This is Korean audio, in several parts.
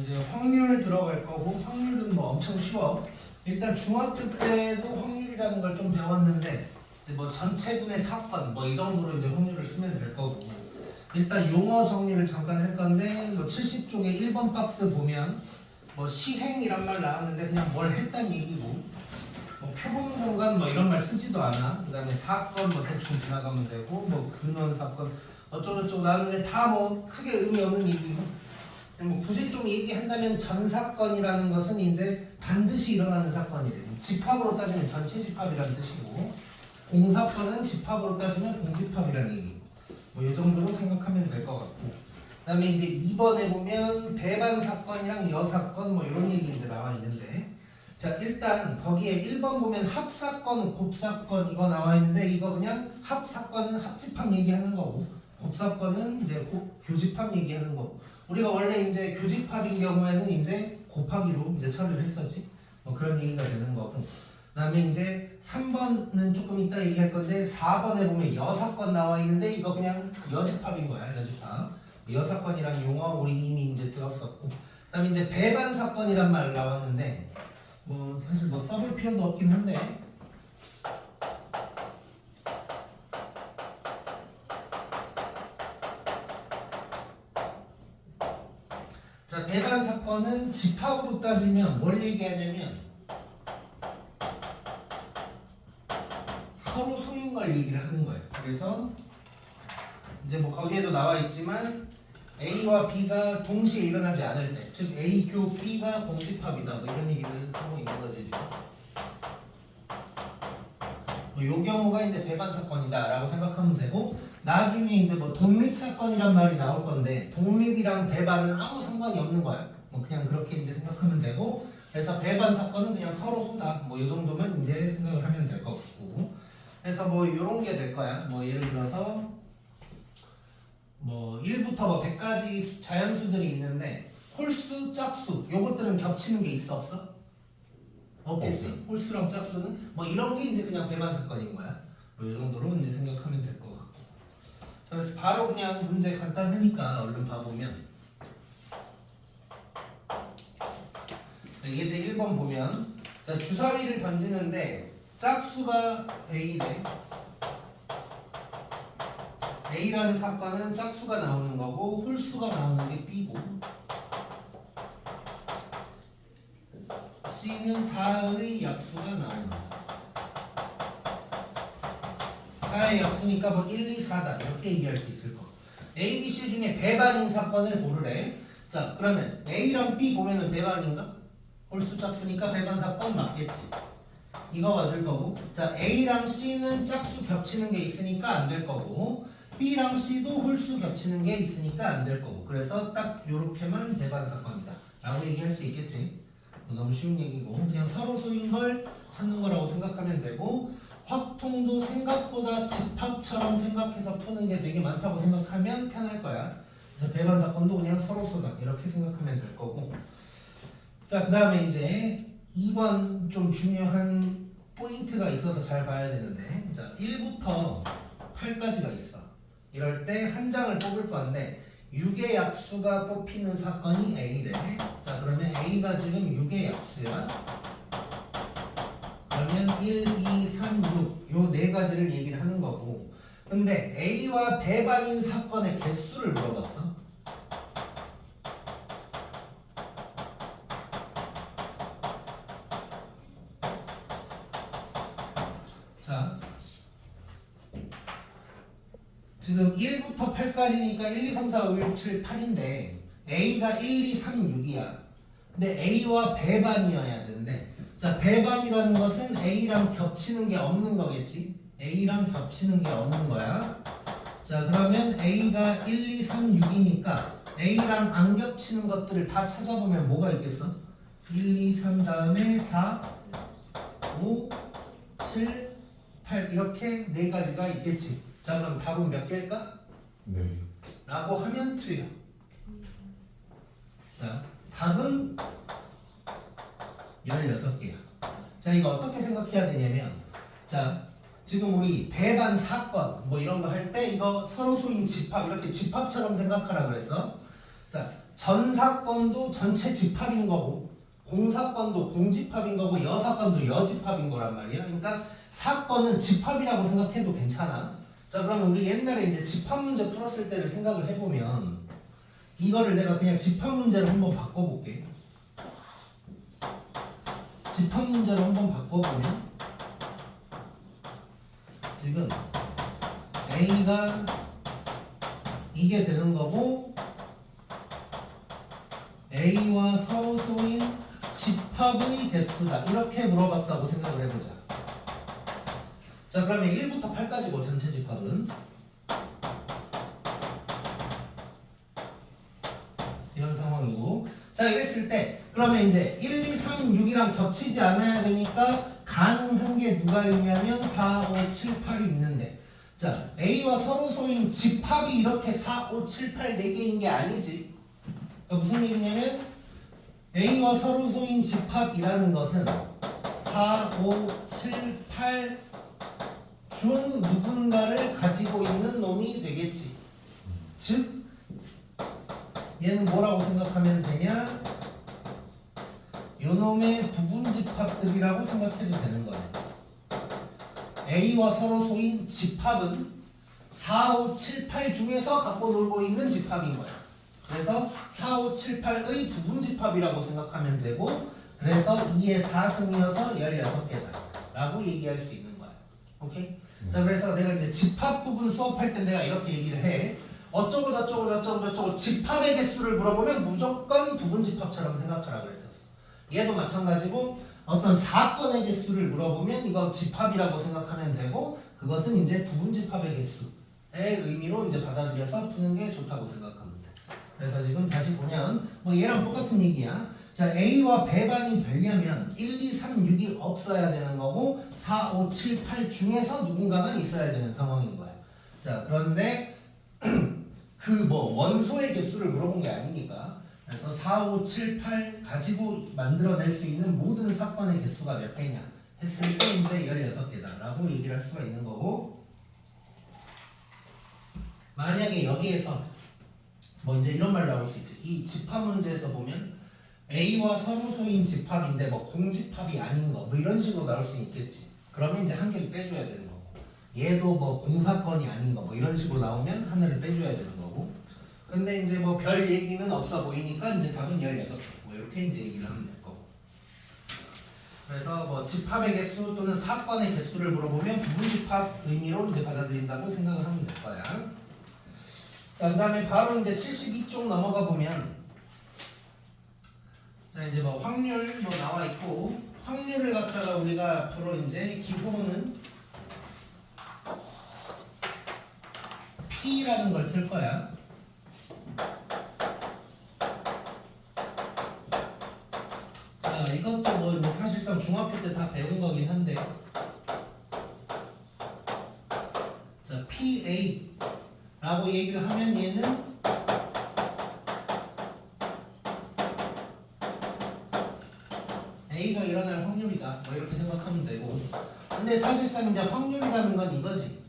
이제 확률 들어갈 거고 확률은 뭐 엄청 쉬워. 일단 중학교 때도 확률이라는 걸 좀 배웠는데 이제 뭐 전체분의 사건 뭐 이 정도로 이제 확률을 쓰면 될 거고 일단 용어 정리를 잠깐 할 건데 뭐 70쪽에 1번 박스 보면 뭐 시행이란 말 나왔는데 그냥 뭘 했단 얘기고 뭐 표본 공간 뭐 이런 말 쓰지도 않아. 그다음에 사건 뭐 대충 지나가면 되고 뭐 근원 사건 어쩌고저쩌고 나왔는데 다 뭐 크게 의미 없는 얘기고 뭐 굳이 좀 얘기한다면 전 사건이라는 것은 이제 반드시 일어나는 사건이 되고 집합으로 따지면 전체 집합이라는 뜻이고 공사건은 집합으로 따지면 공집합이라는 얘기고 뭐 이 정도로 생각하면 될 것 같고 그다음에 이제 2번에 보면 배반 사건이랑 여사건 뭐 이런 얘기 이제 나와 있는데 자 일단 거기에 1번 보면 합사건, 곱사건 이거 나와 있는데 이거 그냥 합사건은 합집합 얘기하는 거고 곱사건은 이제 교집합 얘기하는 거고 우리가 원래 이제 교집합인 경우에는 이제 곱하기로 이제 처리를 했었지 뭐 그런 얘기가 되는 거고 그다음에 이제 3번은 조금 이따 얘기할 건데 4번에 보면 여사건 나와 있는데 이거 그냥 여집합인 거야 여집합 여사건이란 용어 우리 이미 이제 들었었고 그다음에 이제 배반 사건이란 말 나왔는데 뭐 사실 뭐 써볼 필요도 없긴 한데 자 배반 사건은 집합으로 따지면 뭘 얘기하냐면 서로 소유인 걸 얘기를 하는 거예요. 그래서 이제 뭐 거기에도 나와 있지만 A와 B가 동시에 일어나지 않을 때, 즉 A 교 B가 공집합이다. 뭐 이런 얘기를 하고 있는 거지 지금. 요 경우가 이제 배반 사건이다라고 생각하면 되고 나중에 이제 뭐 독립 사건이란 말이 나올 건데 독립이랑 배반은 아무 상관이 없는 거야. 뭐 그냥 그렇게 이제 생각하면 되고 그래서 배반 사건은 그냥 서로 소다. 뭐 이 정도만 이제 생각을 하면 될 것 같고. 그래서 뭐 이런 게 될 거야. 뭐 예를 들어서 뭐 1부터 뭐 100까지 자연수들이 있는데 홀수, 짝수 요것들은 겹치는 게 있어 없어? 없겠지. 홀수랑 짝수는 뭐 이런 게 이제 그냥 배반 사건인 거야. 뭐 이 정도로 이제 생각하면 될 것 같고. 자, 그래서 바로 그냥 문제 간단하니까 얼른 봐보면 이게 이제 1번 보면 자, 주사위를 던지는데 짝수가 A래. A라는 사건은 짝수가 나오는 거고 홀수가 나오는 게 B고 C는 4의 약수가 나오는 거야. 4의 약수니까 뭐 1, 2, 4다 이렇게 얘기할 수 있을 거. A, B, C 중에 배반인 사건을 고르래. 자 그러면 A랑 B 보면은 배반인가? 홀수 짝수니까 배반 사건 맞겠지. 이거 맞을 거고 자 A랑 C는 짝수 겹치는 게 있으니까 안 될 거고 B랑 C도 홀수 겹치는 게 있으니까 안 될 거고 그래서 딱 요렇게만 배반 사건이다 라고 얘기할 수 있겠지. 너무 쉬운 얘기고 그냥 서로 소인 걸 찾는 거라고 생각하면 되고 확통도 생각보다 집합처럼 생각해서 푸는 게 되게 많다고 생각하면 편할 거야. 그래서 배반 사건도 그냥 서로 소다 이렇게 생각하면 될 거고 자 그 다음에 이제 2번 좀 중요한 포인트가 있어서 잘 봐야 되는데 자 1부터 8까지가 있어. 이럴 때 한 장을 뽑을 건데 6의 약수가 뽑히는 사건이 A래. 자 그러면 A가 지금 6의 약수야. 그러면 1, 2, 3, 6 요 네 가지를 얘기를 하는 거고 근데 A와 배반인 사건의 개수를 물어봤어. 자 지금 1부터 8까지니까 1, 2, 3, 4, 5, 6, 7, 8인데 A가 1, 2, 3, 6이야. 근데 A와 배반이어야 되는데 자 배반이라는 것은 A랑 겹치는 게 없는 거겠지. A랑 겹치는 게 없는 거야. 자 그러면 A가 1, 2, 3, 6이니까 A랑 안 겹치는 것들을 다 찾아보면 뭐가 있겠어? 1, 2, 3 다음에 4, 5, 7, 8 이렇게 네 가지가 있겠지. 자 그럼 답은 몇 개일까? 네. 라고 하면 틀려. 자 답은 16개야. 자 이거 어떻게 생각해야 되냐면 자 지금 우리 배반 사건 뭐 이런 거 할 때 이거 서로 소인 집합 이렇게 집합처럼 생각하라 그랬어. 자 전 사건도 전체 집합인 거고 공사건도 공집합인 거고 여사건도 여집합인 거란 말이야. 그러니까 사건은 집합이라고 생각해도 괜찮아. 자, 그러면 우리 옛날에 이제 집합 문제 풀었을 때를 생각을 해보면 이거를 내가 그냥 집합 문제로 한번 바꿔볼게. 집합 문제로 한번 바꿔보면 지금 A가 이게 되는 거고 A와 서로소인 집합의 개수다. 이렇게 물어봤다고 생각을 해보자. 자, 그러면 1부터 8까지고 전체 집합은 이런 상황이고, 자, 이랬을 때 그러면 이제 1, 2, 3, 6이랑 겹치지 않아야 되니까 가능한 게 누가 있냐면 4, 5, 7, 8이 있는데, 자, A와 서로소인 집합이 이렇게 4, 5, 7, 8 4개인 게 아니지. 그러니까 무슨 얘기냐면 A와 서로소인 집합이라는 것은 4, 5, 7, 8 중 누군가를 가지고 있는 놈이 되겠지. 즉 얘는 뭐라고 생각하면 되냐? 요놈의 부분집합들이라고 생각해도 되는 거네. A와 서로소인 집합은 4, 5, 7, 8 중에서 갖고 놀고 있는 집합인 거야. 그래서 4, 5, 7, 8의 부분집합이라고 생각하면 되고, 그래서 2의 4승이어서 16개다 라고 얘기할 수 있는 거야. 오케이? 자, 그래서 내가 이제 집합 부분 수업할 때 내가 이렇게 얘기를 해. 어쩌고 저쩌고 저쩌고 저쩌고 집합의 개수를 물어보면 무조건 부분집합처럼 생각하라 그랬었어. 얘도 마찬가지고 어떤 사건의 개수를 물어보면 이거 집합이라고 생각하면 되고, 그것은 이제 부분집합의 개수의 의미로 이제 받아들여서 푸는 게 좋다고 생각합니다. 그래서 지금 다시 보면 뭐 얘랑 똑같은 얘기야. 자, A와 배반이 되려면 1, 2, 3, 6이 없어야 되는 거고 4, 5, 7, 8 중에서 누군가만 있어야 되는 상황인 거야. 자, 그런데 그 뭐 원소의 개수를 물어본 게 아니니까, 그래서 4, 5, 7, 8 가지고 만들어낼 수 있는 모든 사건의 개수가 몇 개냐 했을 때 이제 16개다 라고 얘기를 할 수가 있는 거고, 만약에 여기에서 뭐 이제 이런 말 나올 수 있지. 이 집합 문제에서 보면 A와 서로소인 집합인데 뭐 공집합이 아닌 거 뭐 이런 식으로 나올 수 있겠지. 그러면 이제 한 개를 빼줘야 되는 거고, 얘도 뭐 공사건이 아닌 거 뭐 이런 식으로 나오면 하나를 빼줘야 되는 거고, 근데 이제 뭐 별 얘기는 없어 보이니까 이제 답은 16개 뭐 이렇게 이제 얘기를 하면 될 거고. 그래서 뭐 집합의 개수 또는 사건의 개수를 물어보면 부분집합 의미로 이제 받아들인다고 생각을 하면 될 거야. 자, 그 다음에 바로 이제 72쪽 넘어가 보면, 자, 이제 뭐 확률 뭐 나와 있고, 확률을 갖다가 우리가 앞으로 이제 기본은 P라는 걸 쓸 거야. 자, 이것도 뭐 사실상 중학교 때 다 배운 거긴 한데, 자, PA 라고 얘기를 하면 얘는 A가 일어날 확률이다 뭐 이렇게 생각하면 되고, 근데 사실상 이제 확률이라는 건 이거지.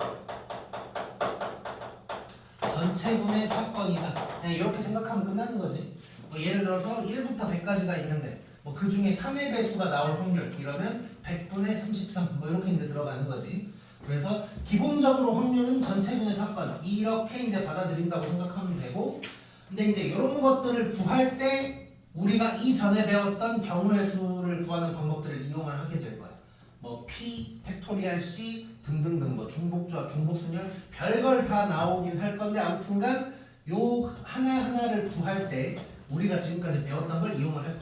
전체분의 사건이다 그냥 이렇게 생각하면 끝나는 거지. 뭐 예를 들어서 1부터 100까지가 있는데 뭐 그 중에 3의 배수가 나올 확률 이러면 100분의 33 뭐 이렇게 이제 들어가는 거지. 그래서 기본적으로 확률은 전체분의 사건 이렇게 이제 받아들인다고 생각하면 되고, 근데 이제 이런 것들을 구할 때 우리가 이전에 배웠던 경우의 수를 구하는 방법들을 이용을 하게 될 거야. 뭐 P, 팩토리얼 C 등등등 뭐 중복조합, 중복순열 별걸 다 나오긴 할 건데, 아무튼간 요 하나하나를 구할 때 우리가 지금까지 배웠던 걸 이용을 할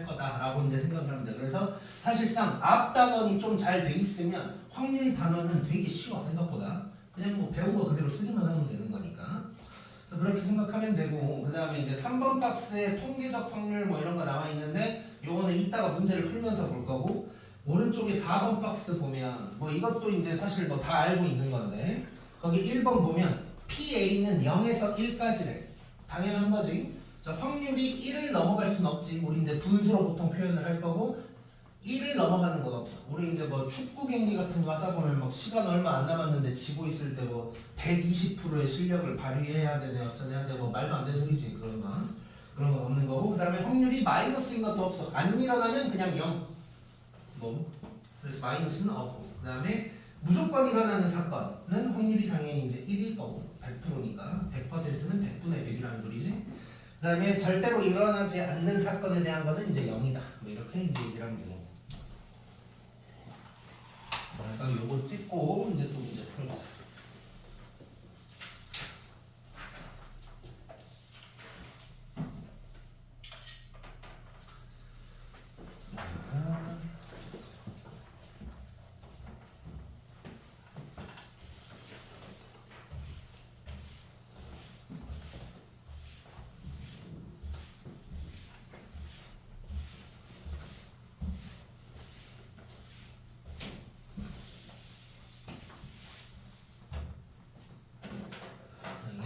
거다라고 이제 생각을 합니다. 그래서 사실상 앞 단원이 좀 잘 돼 있으면 확률 단원은 되게 쉬워. 생각보다 그냥 뭐 배운 거 그대로 쓰기만 하면 되는 거니까. 그래서 그렇게 생각하면 되고, 그 다음에 이제 3번 박스에 통계적 확률 뭐 이런 거 나와 있는데 요거는 이따가 문제를 풀면서 볼 거고, 오른쪽에 4번 박스 보면 뭐 이것도 이제 사실 뭐 다 알고 있는 건데, 거기 1번 보면 PA는 0에서 1까지래. 당연한 거지. 자, 확률이 1을 넘어갈 수는 없지. 우리 이제 분수로 보통 표현을 할 거고, 1을 넘어가는 건 없어. 우리 이제 뭐 축구 경기 같은 거 하다 보면 막 시간 얼마 안 남았는데 지고 있을 때 뭐 120%의 실력을 발휘해야 되네 어쩌네 하는데 뭐 말도 안 되는 소리지 그런 건. 그런 건 없는 거고, 그 다음에 확률이 마이너스인 것도 없어. 안 일어나면 그냥 0. 뭐 그래서 마이너스는 없고, 그 다음에 무조건 일어나는 사건은 확률이 당연히 이제 1일 거고 100%니까 100%는 100분의 100이라는 소리지. 그 다음에 절대로 일어나지 않는 사건에 대한 거는 이제 0이다. 뭐 이렇게 이제 얘기를 하면 되겠네. 그래서 요거 찍고 이제 또 문제 풀어보자.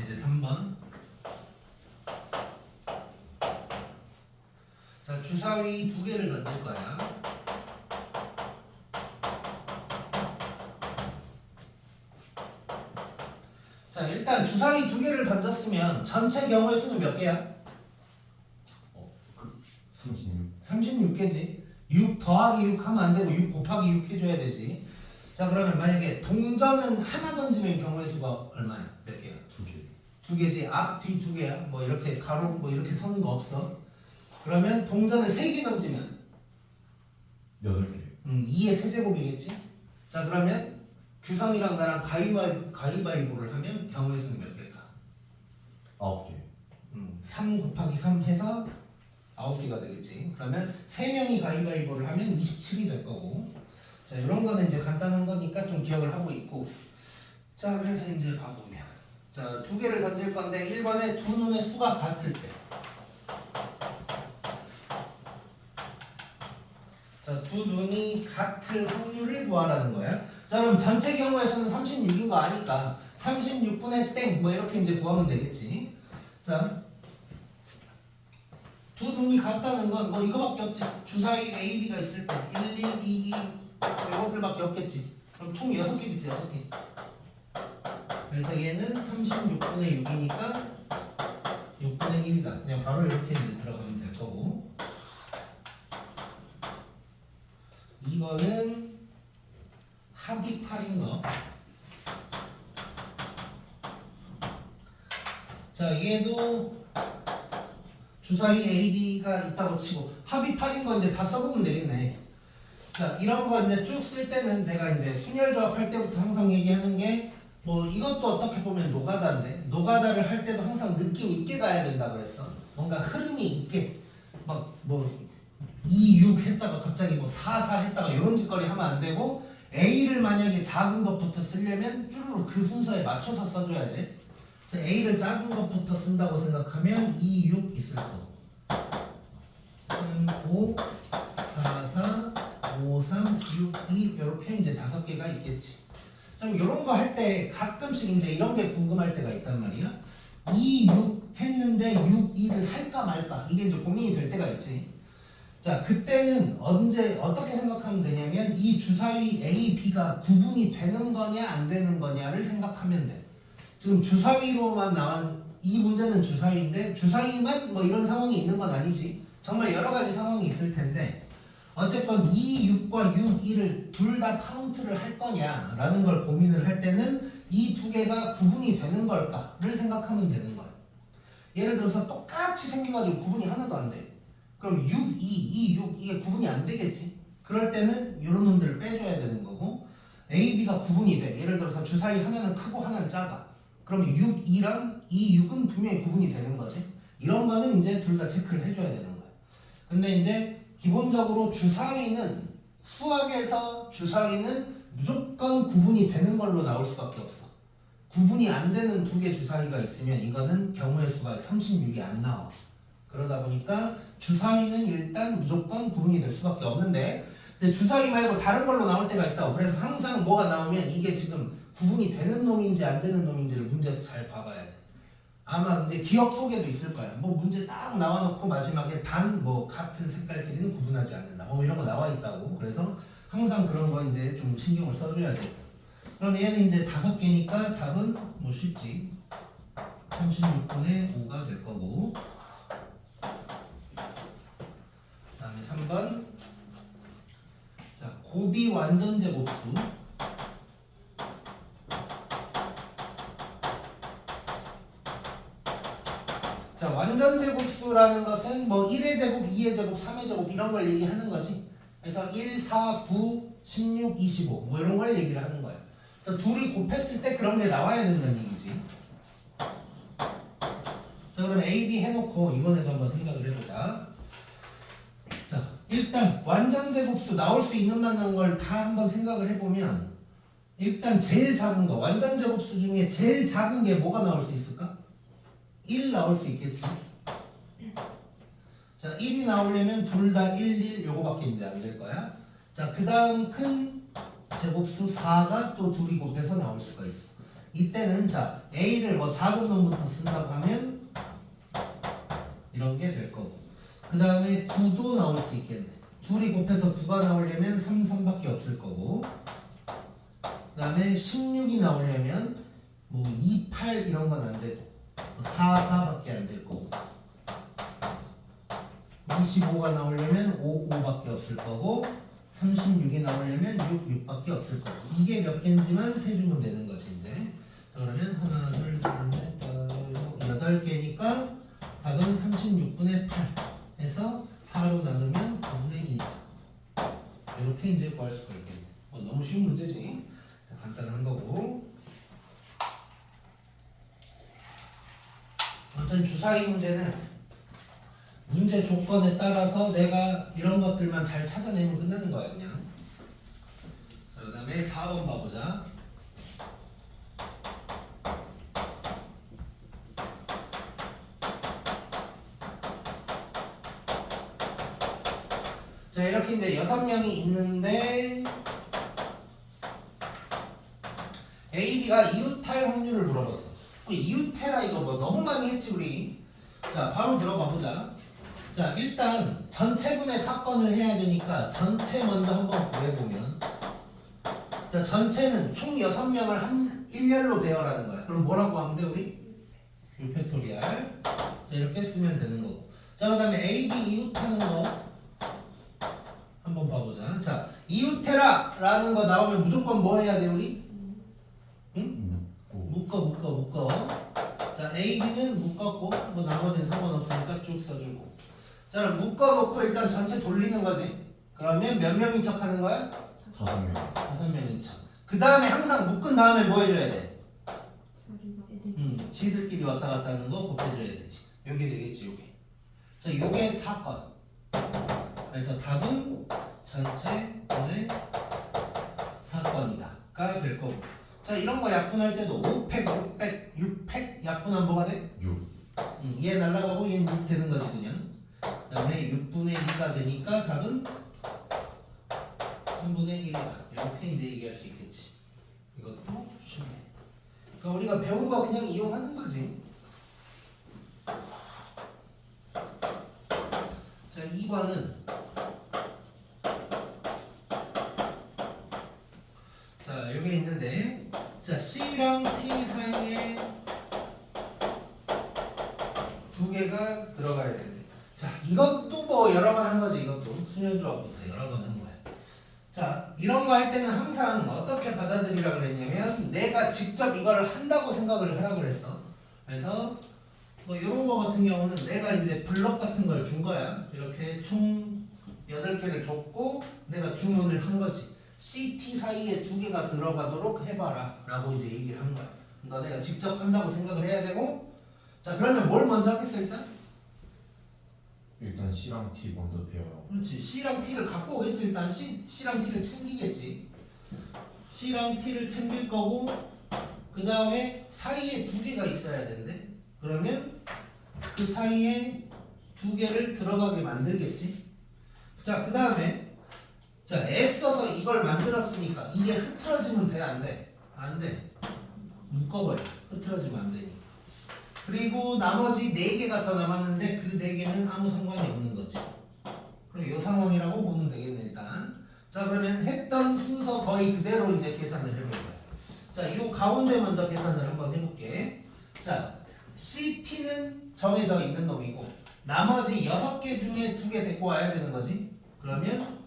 이제 3번. 자, 주사위 2개를 던질 거야. 자, 일단 주사위 2개를 던졌으면 전체 경우의 수는 몇 개야? 36. 36개지. 6 더하기 6 하면 안 되고 6 곱하기 6 해줘야 되지. 자, 그러면 만약에 동전은 하나 던지면 경우의 수가 얼마야? 몇 개야? 2개. 2개지. 앞, 뒤 2개야. 뭐 이렇게 가로 뭐 이렇게 서는 거 없어. 그러면 동전을 3개 던지면 8개. 2의 세제곱이겠지. 자, 그러면 규성이랑 나랑 가위바위보를 하면 경우의 수는 몇 개일까? 9개. 3 곱하기 3 해서 9개가 되겠지. 그러면 3명이 가위바위보를 하면 27이 될 거고. 자, 이런 거는 이제 간단한 거니까 좀 기억을 하고 있고. 자, 그래서 이제 봐보면, 자, 2개를 던질 건데 1번에 두 눈의 수가 같을 때, 자, 두 눈이 같을 확률을 구하라는 거야. 자, 그럼 전체 경우에서는 36인 거 아니까 36분의 땡 뭐 이렇게 이제 구하면 되겠지. 자, 두 눈이 같다는 건 뭐 이거밖에 없지. 주사위 A, B가 있을 때 1, 1, 2, 2 이것들밖에 없겠지. 그럼 총 6개겠지. 6개. 그래서 얘는 36분의 6이니까 6분의 1이다. 그냥 바로 이렇게 이제 들어가면 될 거고. 2번은 합이 8인 거. 자, 얘도 주사위 A, B가 있다고 치고 합이 8인 거 이제 다 써보면 되겠네. 자, 이런 거 이제 쭉 쓸 때는 내가 이제 순열 조합할 때부터 항상 얘기하는 게, 뭐 이것도 어떻게 보면 노가다인데, 노가다를 할 때도 항상 느낌 있게 가야 된다 그랬어. 뭔가 흐름이 있게, 막 뭐 2, 6 했다가 갑자기 뭐 4, 4 했다가 이런 짓거리 하면 안 되고, A를 만약에 작은 것부터 쓰려면 쭈루루 그 순서에 맞춰서 써줘야 돼. 그래서 A를 작은 것부터 쓴다고 생각하면 2, 6 있을 거고, 3, 5, 4, 4, 5, 3, 6, 2 이렇게 이제 5개가 있겠지. 그럼 이런 거 할 때 가끔씩 이제 이런 게 궁금할 때가 있단 말이야. 2, 6 했는데 6, 2를 할까 말까 이게 이제 고민이 될 때가 있지. 자, 그때는 언제 어떻게 생각하면 되냐면 이 주사위 A, B가 구분이 되는 거냐 안 되는 거냐를 생각하면 돼. 지금 주사위로만 나온 이 문제는 주사위인데 주사위만 뭐 이런 상황이 있는 건 아니지. 정말 여러 가지 상황이 있을 텐데 어쨌건 2, 6과 6, 2를 둘 다 카운트를 할 거냐라는 걸 고민을 할 때는 이 두 개가 구분이 되는 걸까를 생각하면 되는 거야. 예를 들어서 똑같이 생겨가지고 구분이 하나도 안 돼. 그럼 6, 2, 2, 6 이게 구분이 안 되겠지. 그럴 때는 이런 놈들을 빼줘야 되는 거고, A, B가 구분이 돼. 예를 들어서 주사위 하나는 크고 하나는 작아. 그러면 6, 2랑 2, 6은 분명히 구분이 되는 거지. 이런 거는 이제 둘 다 체크를 해줘야 되는 거야. 근데 이제 기본적으로 주사위는 수학에서 주사위는 무조건 구분이 되는 걸로 나올 수밖에 없어. 구분이 안 되는 두 개 주사위가 있으면 이거는 경우의 수가 36이 안 나와. 그러다 보니까 주사위는 일단 무조건 구분이 될 수밖에 없는데, 이제 주사위 말고 다른 걸로 나올 때가 있다고. 그래서 항상 뭐가 나오면 이게 지금 구분이 되는 놈인지 안 되는 놈인지를 문제에서 잘 봐봐야 돼. 아마 근데 기억 속에도 있을 거야. 뭐 문제 딱 나와놓고 마지막에 단 뭐 같은 색깔끼리는 구분하지 않는다. 뭐 이런 거 나와 있다고. 그래서 항상 그런 거 이제 좀 신경을 써줘야 돼. 그럼 얘는 이제 5개니까 답은 뭐 쉽지. 36분의 5가 될 거고. 2번 자 고비 완전 제곱수 자 완전 제곱수라는 것은 뭐 1의 제곱, 2의 제곱, 3의 제곱 이런 걸 얘기하는 거지. 그래서 1, 4, 9, 16, 25 뭐 이런 걸 얘기를 하는 거야. 그래서 둘이 곱했을 때 그런 게 나와야 된다는 얘기지. 자 그럼 A, B 해놓고 이번에도 한번 생각을 해보자. 자 일단 완전 제곱수 나올 수 있는 만한 걸 다 한번 생각을 해보면 일단 제일 작은 거 완전 제곱수 중에 제일 작은 게 뭐가 나올 수 있을까? 1 나올 수 있겠지. 자 1이 나오려면 둘 다 1, 1 요거밖에 이제 안 될 거야. 자 그 다음 큰 제곱수 4가 또 둘이 곱해서 나올 수가 있어. 이때는 자 A를 뭐 작은 놈부터 쓴다고 하면 이런 게 될 거고 그 다음에 9도 나올 수 있겠네. 둘이 곱해서 9가 나오려면 3, 3밖에 없을 거고 그 다음에 16이 나오려면 뭐 2, 8 이런 건 안 되고 4, 4밖에 안 될 거고 25가 나오려면 5, 5밖에 없을 거고 36이 나오려면 6, 6밖에 없을 거고 이게 몇 개인지만 세주면 되는 거지 이제. 그러면 하나, 둘, 셋, 넷, 다섯, 8개니까 답은 36분의 8 해서 4로 나누면 9분의 2 이렇게 이제 구할 수가 있겠네. 너무 쉬운 문제지. 간단한 거고. 아무튼 주사위 문제는 문제 조건에 따라서 내가 이런 것들만 잘 찾아내면 끝나는 거야 그냥. 자, 그 다음에 4번 봐보자. 자 이렇게 이제 6명이 있는데 A, B가 이웃할 확률을 물어봤어. 이웃해라 이거 뭐 너무 많이 했지 우리. 자 바로 들어가 보자. 자 일단 전체분의 사건을 해야 되니까 전체 먼저 한번 구해보면 자 전체는 총 6명을 한 일렬로 배열하는 거야. 그럼 뭐라고 하면 돼 우리? 유팩토리얼. 자 이렇게 쓰면 되는 거고. 자 그 다음에 A, B 이웃하는 거 한번 봐보자. 자 이웃해라 라는 거 나오면 무조건 뭐 해야 돼 우리? 응? 묶어. 자 A, B는 묶었고 뭐 나머지는 상관없으니까 쭉 써주고. 자 그럼 묶어놓고 일단 전체 돌리는 거지. 그러면 몇 명인 척 하는 거야? 5명. 5명인 척. 그 다음에 항상 묶은 다음에 뭐 해줘야 돼? 지들끼리 왔다 갔다 하는 거 곱해줘야 되지. 요게 되겠지 요게. 자 요게 사건. 그래서 답은 전체 분의 사건이다 가 될 거고. 자 이런 거 약분할 때도 5팩, 6팩, 6팩 약분하면 뭐가 돼? 6. 얘 날라가고 얘는 6 되는 거지 그냥. 그 다음에 6분의 2가 되니까 답은 3분의 1이다. 이렇게 이제 얘기할 수 있겠지. 이것도 쉽네. 그러니까 우리가 배운 거 그냥 이용하는 거지. 자 2번은 자 여기 있는데 자 C랑 T 사이에 두 개가 들어가야 되는데 자 이것도 뭐 여러 번 한 거지. 이것도 수녀조합부터 여러 번 한 거야. 자 이런 거 할 때는 항상 어떻게 받아들이라 그랬냐면 내가 직접 이걸 한다고 생각을 하라 그랬어. 그래서 뭐 이런 거 같은 경우는 내가 이제 블럭 같은 걸 준 거야. 이렇게 총 8개를 줬고 내가 주문을 한 거지. CT 사이에 두 개가 들어가도록 해봐라 라고 이제 얘기를 한 거야. 그러니까 내가 직접 한다고 생각을 해야 되고. 자 그러면 뭘 먼저 하겠어 일단? 일단 C랑 T 먼저 배워요. 그렇지. C랑 T를 갖고 오겠지. 일단 C랑 T를 챙기겠지. C랑 T를 챙길 거고 그 다음에 사이에 두 개가 있어야 되는데 그러면 그 사이에 두 개를 들어가게 만들겠지. 자 그 다음에 자 애써서 이걸 만들었으니까 이게 흐트러지면 돼 안 돼? 안 돼. 묶어버려. 흐트러지면 안 되니까. 그리고 나머지 4개가 더 남았는데 그 4개는 아무 상관이 없는 거지. 그럼 이 상황이라고 보면 되겠네 일단. 자 그러면 했던 순서 거의 그대로 이제 계산을 해볼 거야. 자 이 가운데 먼저 계산을 한번 해볼게. 자 CT는 정해져 있는 놈이고 나머지 6개 중에 2개 데리고 와야 되는 거지. 그러면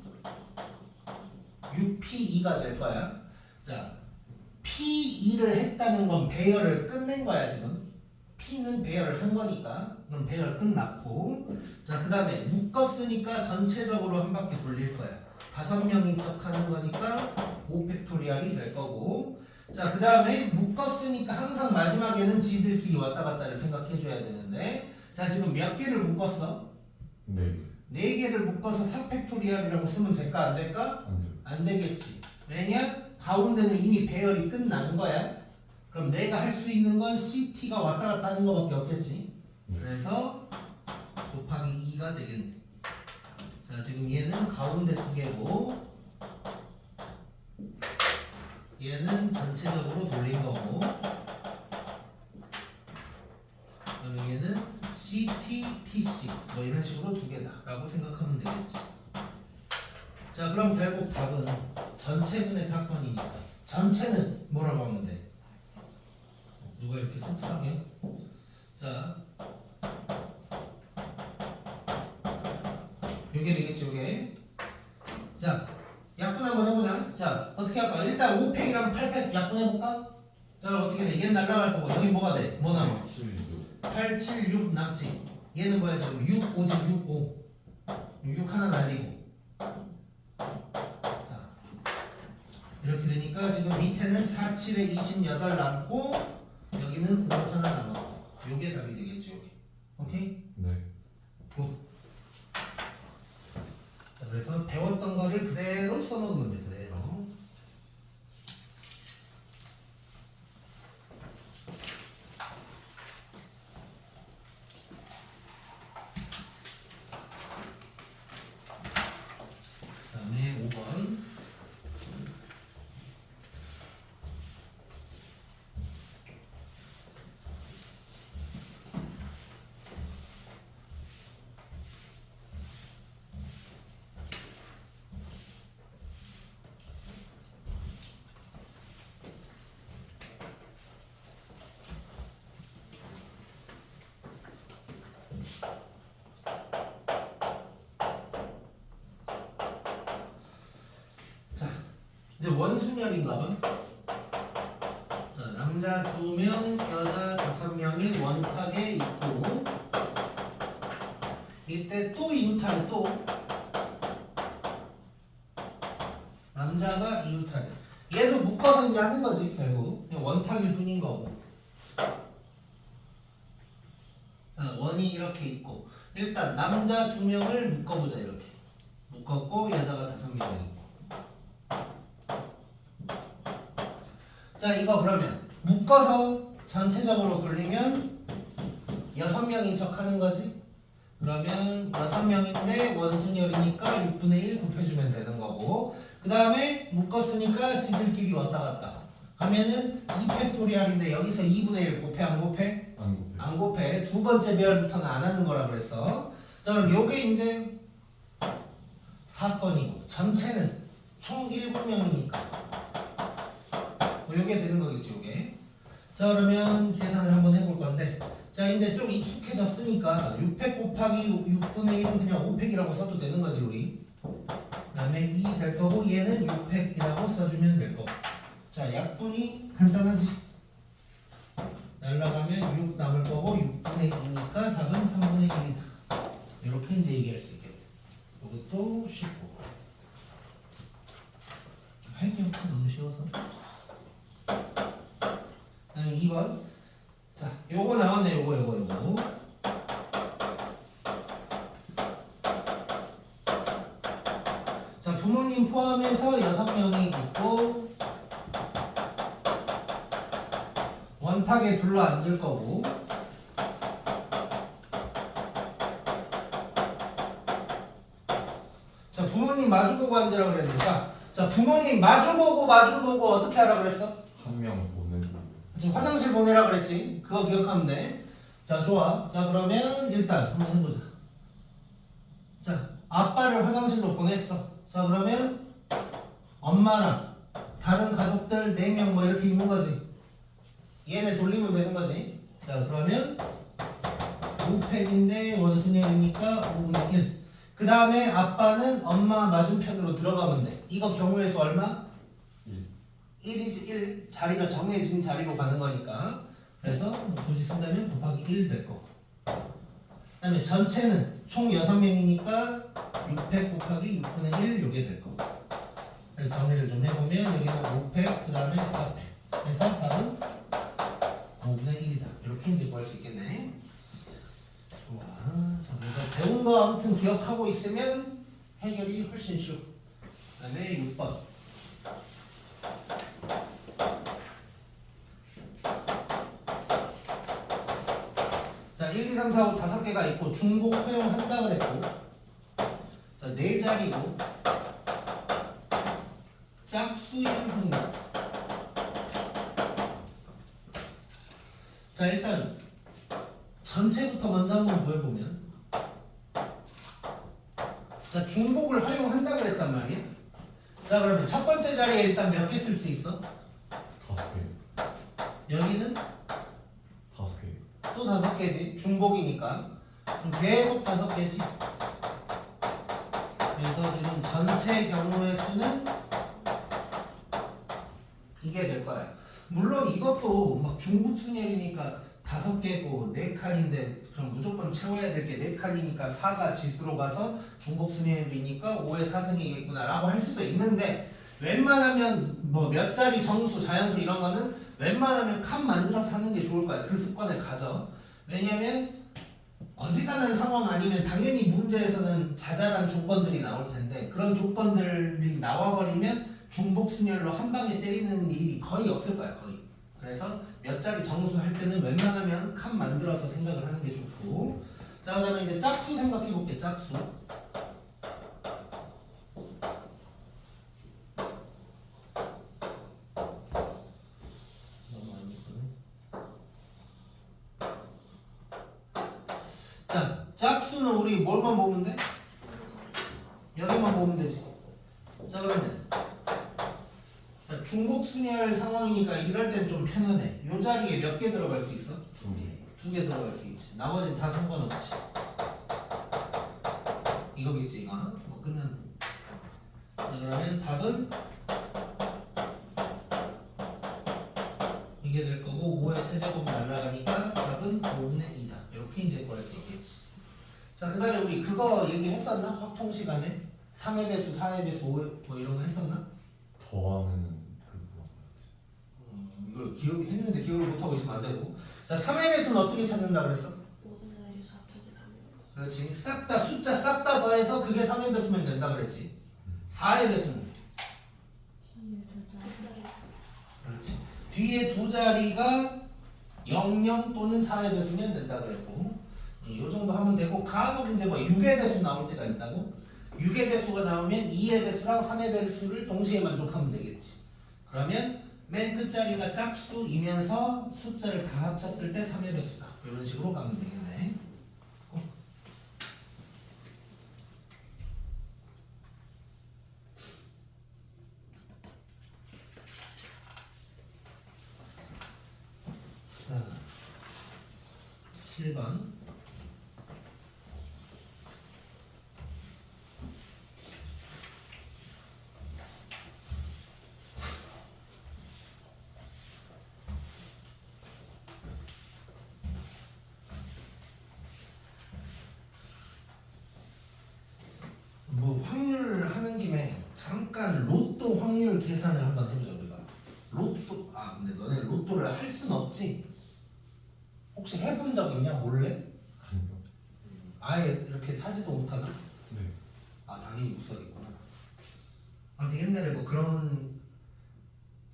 6P2가 될 거야. 자, P2를 했다는 건 배열을 끝낸 거야 지금. P는 배열을 한 거니까. 그럼 배열 끝났고. 자, 그 다음에 묶었으니까 전체적으로 한 바퀴 돌릴 거야. 5명인 척 하는 거니까 5팩토리얼이 될 거고. 자, 그 다음에 묶었으니까 항상 마지막에는 지들끼리 왔다 갔다를 생각해 줘야 되는데, 자, 지금 몇 개를 묶었어? 네. 4개를 묶어서 4팩토리얼이라고 쓰면 될까 안 될까? 안 돼요. 안 되겠지. 왜냐? 가운데는 이미 배열이 끝난 거야. 그럼 내가 할 수 있는 건 CT가 왔다 갔다 하는 거밖에 없겠지. 네. 그래서 곱하기 2가 되겠네. 자, 지금 얘는 가운데 2개고 얘는 전체적으로 돌린 거고, 그러면 얘는 CT, TC 뭐 이런 식으로 2개다 라고 생각하면 되겠지. 자, 그럼 결국 답은 전체분의 사건이니까 전체는 뭐라고 하면 돼? 누가 이렇게 속상해? 자, 요게 되겠지, 요게. 자, 약분 한번 해보자. 자, 어떻게 할까? 일단 5팩이랑 8팩 약분해볼까? 자, 그럼 어떻게 돼? 얘는 날라갈 거고 여기 뭐가 돼? 뭐 남아? 8, 7, 6 남지. 얘는 뭐야 지금? 6, 5지 6, 5. 6 하나 날리고. 자, 이렇게 되니까 지금 밑에는 4, 7에 28 남고 여기는 5 하나 남았고. 요게 답이 되겠지, 요게. 오케이? 네. 굿. 자, 그래서 배웠던 거를 그대로 써놓으면 돼, 그대로. 그 다음에 5번. 자, 이제 원순열인가 봐. 자, 남자 2명, 여자 5명이 원탁에 있고, 이때 또 이웃탈이 또 남자가 이웃탈. 얘도 묶어서 이제 하는 거지 결국. 그냥 원탁일 뿐인 거고. 자, 원이 이렇게 있고, 일단 남자 2명을 묶어보자. 이렇게 묶었고 여자가 5명이 있고. 자, 이거 그러면 묶어서 전체적으로 돌리면 6명인 척 하는 거지. 그러면 6명인데 원순열이니까 6분의 1 곱해주면 되는 거고, 그 다음에 묶었으니까 지들끼리 왔다 갔다 하면은 2팩토리얼인데 여기서 2분의 1 곱해 안 곱해? 안 곱해. 안 곱해. 두 번째 배열부터는 안 하는 거라 그랬어. 자, 그럼 요게 이제 사건이고, 전체는 총 7명이니까 요게 되는 거겠지, 요게. 자, 그러면 계산을 한번 해볼 건데, 자, 이제 좀 익숙해졌으니까 6팩 곱하기 6분의 1은 그냥 5팩이라고 써도 되는 거지, 우리. 그 다음에 2 될 거고, 얘는 6팩이라고 써주면 될 거고. 자, 약분이 간단하지. 날라가면 6 남을 거고 6분의 2니까 답은 3분의 1이다. 이렇게 이제 얘기할 수 있겠네. 이것도 쉽고. 할 게 없지, 너무 쉬워서. 그 다음에 2번. 자, 요거 나왔네, 요거. 자, 부모님 포함해서 6명이 있고, 원탁에 둘러앉을 거고, 자, 부모님 마주보고 앉으라고 그랬는데, 자, 부모님 마주보고 어떻게 하라 그랬어? 한 명 보내고. 지금 화장실 보내라 그랬지? 그거 기억하면 돼. 자, 좋아. 자, 그러면 일단 한번 해보자. 자, 아빠를 화장실로 보냈어. 자, 그러면 엄마랑 다른 가족들 4명 뭐 이렇게 있는 거지. 얘네 돌리면 되는 거지. 자, 그러면 5팩인데 원순열이니까 5분의 1. 그 그 다음에 아빠는 엄마 맞은편으로 들어가면 돼. 이거 경우의 수 얼마? 1. 1이지 1. 자리가 정해진 자리로 가는 거니까. 그래서 뭐 굳이 쓴다면 곱하기 1 될 거고. 그 다음에 전체는 총 6명이니까 600 곱하기 6분의 1 요게 될 거고. 그래서 정리를 좀 해보면 여기는 500 그 다음에 400. 그래서 답은 5분의 1이다. 이렇게 이제 구할 수 있겠네. 좋아. 자, 그래서 배운 거 아무튼 기억하고 있으면 해결이 훨씬 쉬워. 그 다음에 6번. 자, 1, 2, 3, 4, 5 5개가 있고 중복 허용한다 그랬고, 자, 4자리고 짝수인 확률. 자, 일단 전체부터 먼저 한번 구해보면, 자, 중복을 활용한다 그랬단 말이야. 자, 그러면 첫 번째 자리에 일단 몇 개 쓸 수 있어? 5개. 여기는 5개. 또 5개지. 중복이니까. 그럼 계속 5개지. 그래서 지금 전체 경우의 수는 이게 될 거야. 물론 이것도 막 중복순열이니까 5개고 4칸인데 그럼 무조건 채워야 될 게 4칸이니까 4가 지수로 가서 중복순열이니까 5의 4승이겠구나 라고 할 수도 있는데, 웬만하면 뭐 몇 자리 정수, 자연수 이런 거는 웬만하면 칸 만들어서 하는 게 좋을 거야. 그 습관을 가져. 왜냐면 어지간한 상황 아니면 당연히 문제에서는 자잘한 조건들이 나올 텐데, 그런 조건들이 나와버리면 중복순열로 한 방에 때리는 일이 거의 없을 거야, 거의. 그래서 몇 자리 정수 할 때는 웬만하면 칸 만들어서 생각을 하는 게 좋고. 자, 그 다음에 이제 짝수 생각해 볼게. 짝수. 너무 안 예쁘네. 자, 짝수는 우리 뭘만 보면 돼? 여기만 보면 되지. 자, 그러면 자, 중복순열 상황이니까 이럴 땐 좀 편하네. 이 자리에 몇 개 들어갈 수 있어? 2개. 2개 들어갈 수 있지. 나머지는 다 상관없지. 이거겠지, 이거. 뭐 끝났네. 자, 그러면 답은 이게 될 거고, 5의 세제곱 날라가니까 답은 5분의 2다. 이렇게 이제 구할 수 있겠지. 자, 그 다음에 우리 그거 얘기했었나? 확통 시간에? 3의 배수, 4의 배수, 5의 뭐 이런 거 했었나? 더하면은 그거. 이걸 기억했는데 기억을 못하고 있으면 안 되고. 자, 3의 배수는 어떻게 찾는다 그랬어? 모든 자리 수 합쳐서 3. 그렇지. 싹 다 숫자 싹 다 더해서 그게 3의 배수면 된다 그랬지. 4의 배수는? 그렇지. 뒤에 두 자리가 00 또는 4의 배수면 된다 그랬고, 이 정도 하면 되고, 간혹 이제 뭐 6의 배수 나올 때가 있다고. 6의 배수가 나오면 2의 배수랑 3의 배수를 동시에 만족하면 되겠지. 그러면 맨 끝자리가 짝수이면서 숫자를 다 합쳤을 때 3의 배수다. 이런 식으로 가면 되겠네. 자, 7번. 뭐 확률 하는 김에 잠깐 로또 확률 계산을 한번 해보자 우리가. 로또 근데 너네 로또를 할 순 없지? 혹시 해본 적 있냐 몰래? 아니요. 아예 이렇게 사지도 못하나? 네. 당연히 못 사겠구나. 아무튼 옛날에 뭐 그런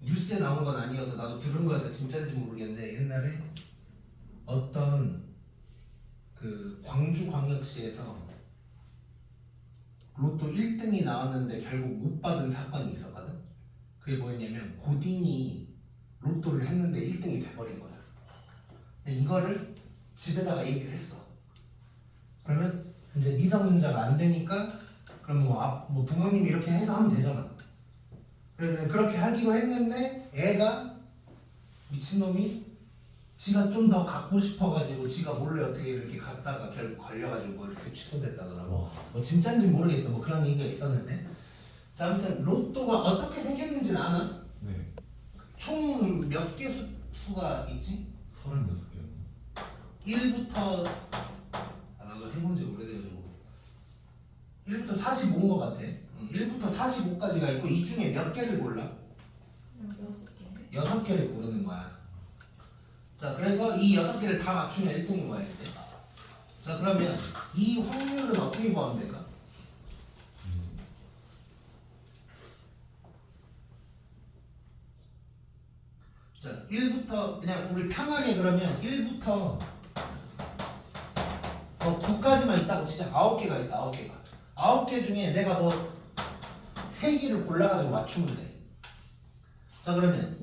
뉴스에 나온 건 아니어서 나도 들은 거여서 진짜인지 모르겠는데, 옛날에 어떤 그 광주광역시에서 로또 1등이 나왔는데 결국 못 받은 사건이 있었거든. 그게 뭐였냐면 고딩이 로또를 했는데 1등이 돼버린 거야. 근데 이거를 집에다가 얘기를 했어. 그러면 이제 미성년자가 안 되니까 그럼 뭐 부모님이 이렇게 해서 하면 되잖아. 그래서 그렇게 하기로 했는데 애가 미친놈이 지가 좀 더 갖고 싶어가지고 지가 몰래 어떻게 이렇게 갔다가 결국 걸려가지고 뭐 이렇게 취소됐다더라고. 와. 뭐 진짜인지 모르겠어. 뭐 그런 얘기가 있었는데. 자, 아무튼 로또가 어떻게 생겼는지는 아나? 네. 총 몇 개 수가 있지? 36개였나? 1부터 나도 해본 지 오래돼가지고 1부터 45인 것 같아. 1부터 45까지가 있고 이 중에 몇 개를 골라? 6개. 6개를 고르는 거야. 자, 그래서 이 6개를 다 맞추면 1등인 거야 이제. 자, 그러면 이 확률은 어떻게 구하면 될까? 자, 1부터 그냥 우리 편하게 그러면 1부터 9까지만 있다고 치자. 9개가 있어. 9개가. 9개 중에 내가 뭐 3개를 골라가지고 맞추면 돼. 자, 그러면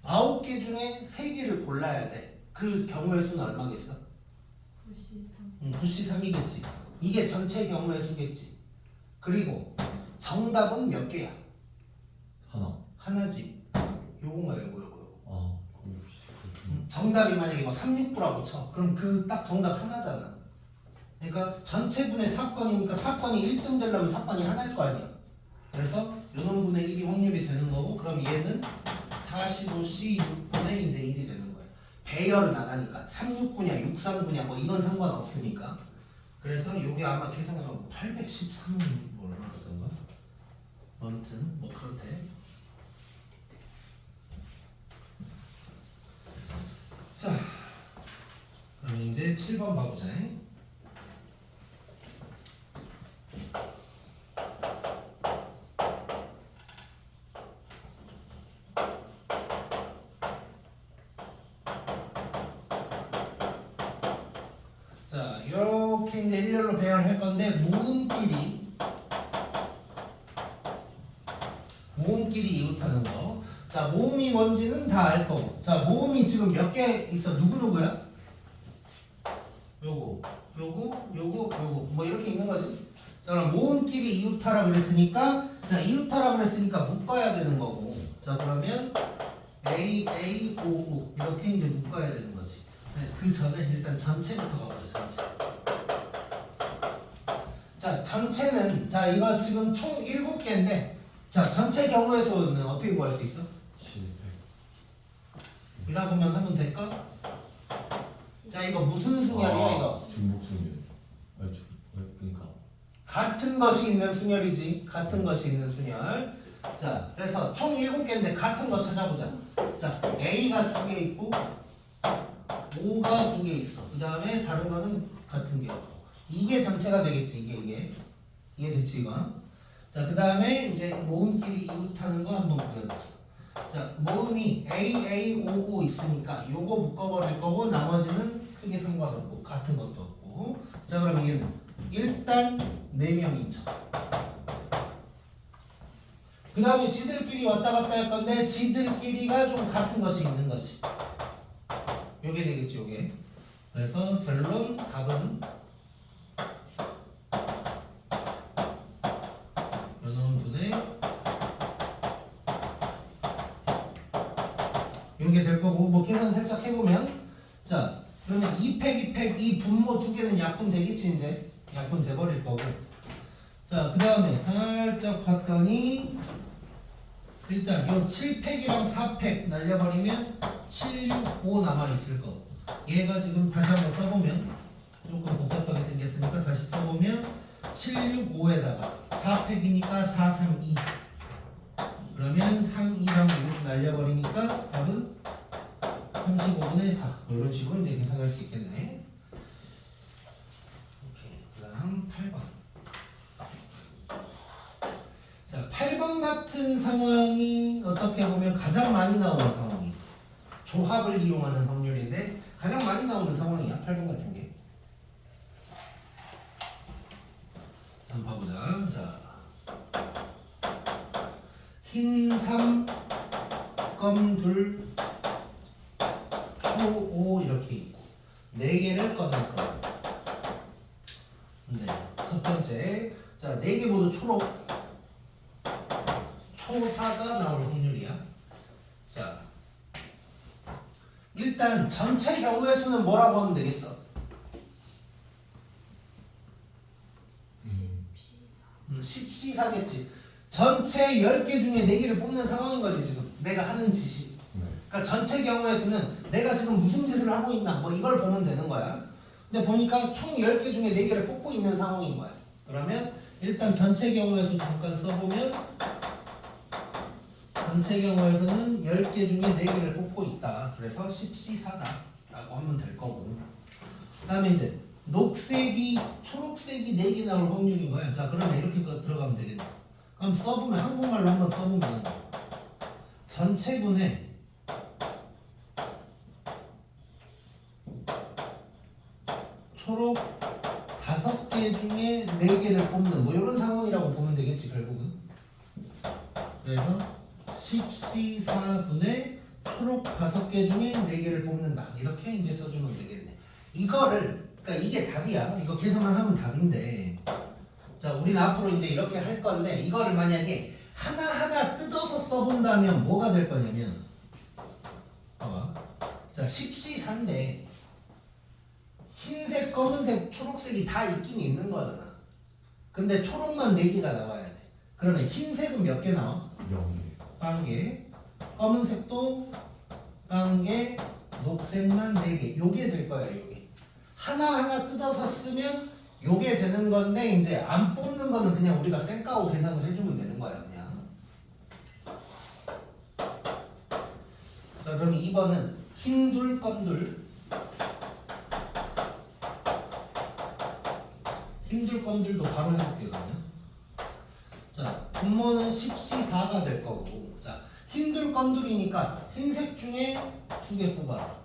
9개 중에 3개를 골라야 돼. 그 경우의 수는 얼마겠어? 93. 93이겠지. 이게 전체 경우의 수겠지. 그리고 정답은 몇 개야? 하나. 하나지. 요거가 요거. 아, 거기 그렇군요. 정답이 만약에 뭐 36부라고 쳐. 그럼 그 딱 정답 하나잖아. 그러니까 전체 분의 사건이니까 사건이 1등 되려면 사건이 하나일 거 아니야. 그래서 요놈분의 1이 확률이 되는 거고, 그럼 얘는 45C 6분의 이제 1이 되는 거야. 배열은 안 하니까 36구냐 63구냐 뭐 이건 상관없으니까. 그래서 요게 아마 계산하면 813 뭐 얼마 그런가? 아무튼 뭐 그렇대. 자, 그럼 이제 7번 봐보자. 자, 이렇게 이제 일렬로 배열할 건데 모음끼리 이웃하는 거. 자, 모음이 뭔지는 다 알 거고. 자, 모음이 지금 몇 개 있어? 누구누구야? 요거 뭐 이렇게 있는 거지. 자, 그럼 모음끼리 이웃하라 그랬으니까, 자, 이웃하라 그랬으니까 묶어야 되는 거고. 자, 그러면 A, A, O, O 이렇게 이제 묶어야 되는 거지. 네, 그 전에 일단 전체부터 가보자. 전체. 자, 전체는, 자, 이거 지금 총 7개인데, 자, 전체 경우의 수는 어떻게 구할 수 있어? 700. 이라고만 하면 될까? 자, 이거 무슨 순열이야 이거? 중복순열. 아니, 그러니까 같은 것이 있는 순열이지. 같은 것이 있는 순열. 자, 그래서 총 7개인데 같은 거 찾아보자. 자, A가 2개 있고 O가 2개 있어. 그 다음에 다른 거는 같은 게 없고. 이게 전체가 되겠지. 이게 됐지 이거? 자, 그 다음에 이제 모음끼리 이웃하는 거 한번 보여보자. 자, 모음이 A, A, O, O 있으니까 요거 묶어버릴 거고 나머지는 크게 상관없고 같은 것도 없고. 자, 그럼 얘는 일단 4명인 척. 그 다음에 지들끼리 왔다 갔다 할 건데 지들끼리가 좀 같은 것이 있는 거지. 요게 되겠지 요게. 그래서 결론 답은 요놈분의 요게 될 거고, 뭐 계산 살짝 해보면, 자, 그러면 2팩 이 분모 2개는 약분 되겠지. 이제 약분 돼버릴 거고. 자, 그 다음에 살짝 봤더니 일단 요 7팩이랑 4팩 날려버리면 7, 6, 5 남아있을 거. 얘가 지금 다시 한번 써보면 조금 복잡하게 생겼으니까 다시 써보면 7, 6, 5에다가 4팩이니까 4, 3, 2. 그러면 3, 2랑 6 날려버리니까 답은 35분의 4. 이런 식으로 이제 계산할 수 있겠네. 오케이. 그 다음 8번. 자, 8번 같은 상황이 어떻게 보면 가장 많이 나오는 상황이 조합을 이용하는 확률인데 가장 많이 나오는 상황이야. 8번 같은 게. 한번 봐보자. 자, 흰 3, 검 2, 초 5 이렇게 있고 4개를 꺼낼 거야. 네, 첫 번째. 자, 4개 모두 초록. 초 4가 나올 확률이야. 자, 일단 전체 경우의 수는 뭐라고 하면 되겠어? 10C4겠지. 전체 10개 중에 4개를 뽑는 상황인 거지 지금 내가 하는 짓이. 네. 그러니까 전체 경우의 수는 내가 지금 무슨 짓을 하고 있나 뭐 이걸 보면 되는 거야. 근데 보니까 총 10개 중에 4개를 뽑고 있는 상황인 거야. 그러면 일단 전체 경우의 수 잠깐 써보면 전체 경우의 수는 10개 중에 4개를 뽑고 있다. 그래서 10C4다 라고 하면 될 거고, 그 다음에 이제 녹색이 초록색이 4개 나올 확률인 거야. 자 그러면 이렇게 들어가면 되겠네. 그럼 써보면 한국말로 한번 써보면 전체분의 초록 5개 중에 4개를 뽑는 뭐 이런 상황이라고 보면 되겠지 결국은. 그래서 10C4분의 초록 5개 중에 4개를 뽑는다 이렇게 이제 써주면 되겠네. 이거를 그러니까 이게 답이야. 이거 계산만 하면 답인데, 자 우리는 앞으로 이제 이렇게 할 건데 이거를 만약에 하나하나 뜯어서 써본다면 뭐가 될 거냐면, 봐봐. 자 10C4인데 흰색, 검은색, 초록색이 다 있긴 있는 거잖아. 근데 초록만 4개가 나와야 돼. 그러면 흰색은 몇 개 나와? 0개. 1개. 검은색도 1개. 녹색만 4개. 요게 될 거야 요게. 하나하나 뜯어서 쓰면 요게 되는 건데 이제 안 뽑는 거는 그냥 우리가 쌩까고 계산을 해주면 되는 거야 그냥. 자 그럼 2번은 흰둘 검둘. 흰둘 검둘도 바로 해볼게요 그러면. 자 분모는 10C4가 될 거고, 자 흰둘 검둘이니까 흰색 중에 2개 뽑아라,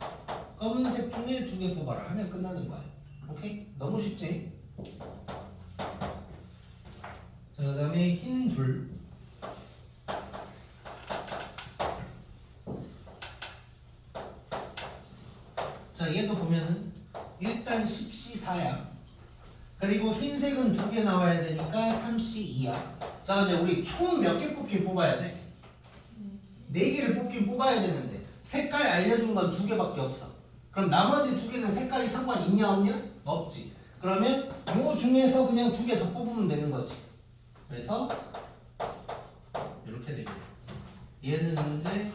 검은색 중에 2개 뽑아라 하면 끝나는 거야. 오케이? 너무 쉽지? 자 그 다음에 흰둘. 자 얘도 보면은 일단 10C4야. 그리고 흰색은 2개 나와야 되니까 3C2야. 자 근데 우리 총 몇 개 뽑긴 뽑아야 돼? 4개를 뽑긴 뽑아야 되는데 색깔 알려준 건 2개밖에 없어. 그럼 나머지 2개는 색깔이 상관 있냐 없냐? 없지. 그러면 요 중에서 그냥 2개 더 뽑으면 되는 거지. 그래서 이렇게 되겠네. 얘는 이제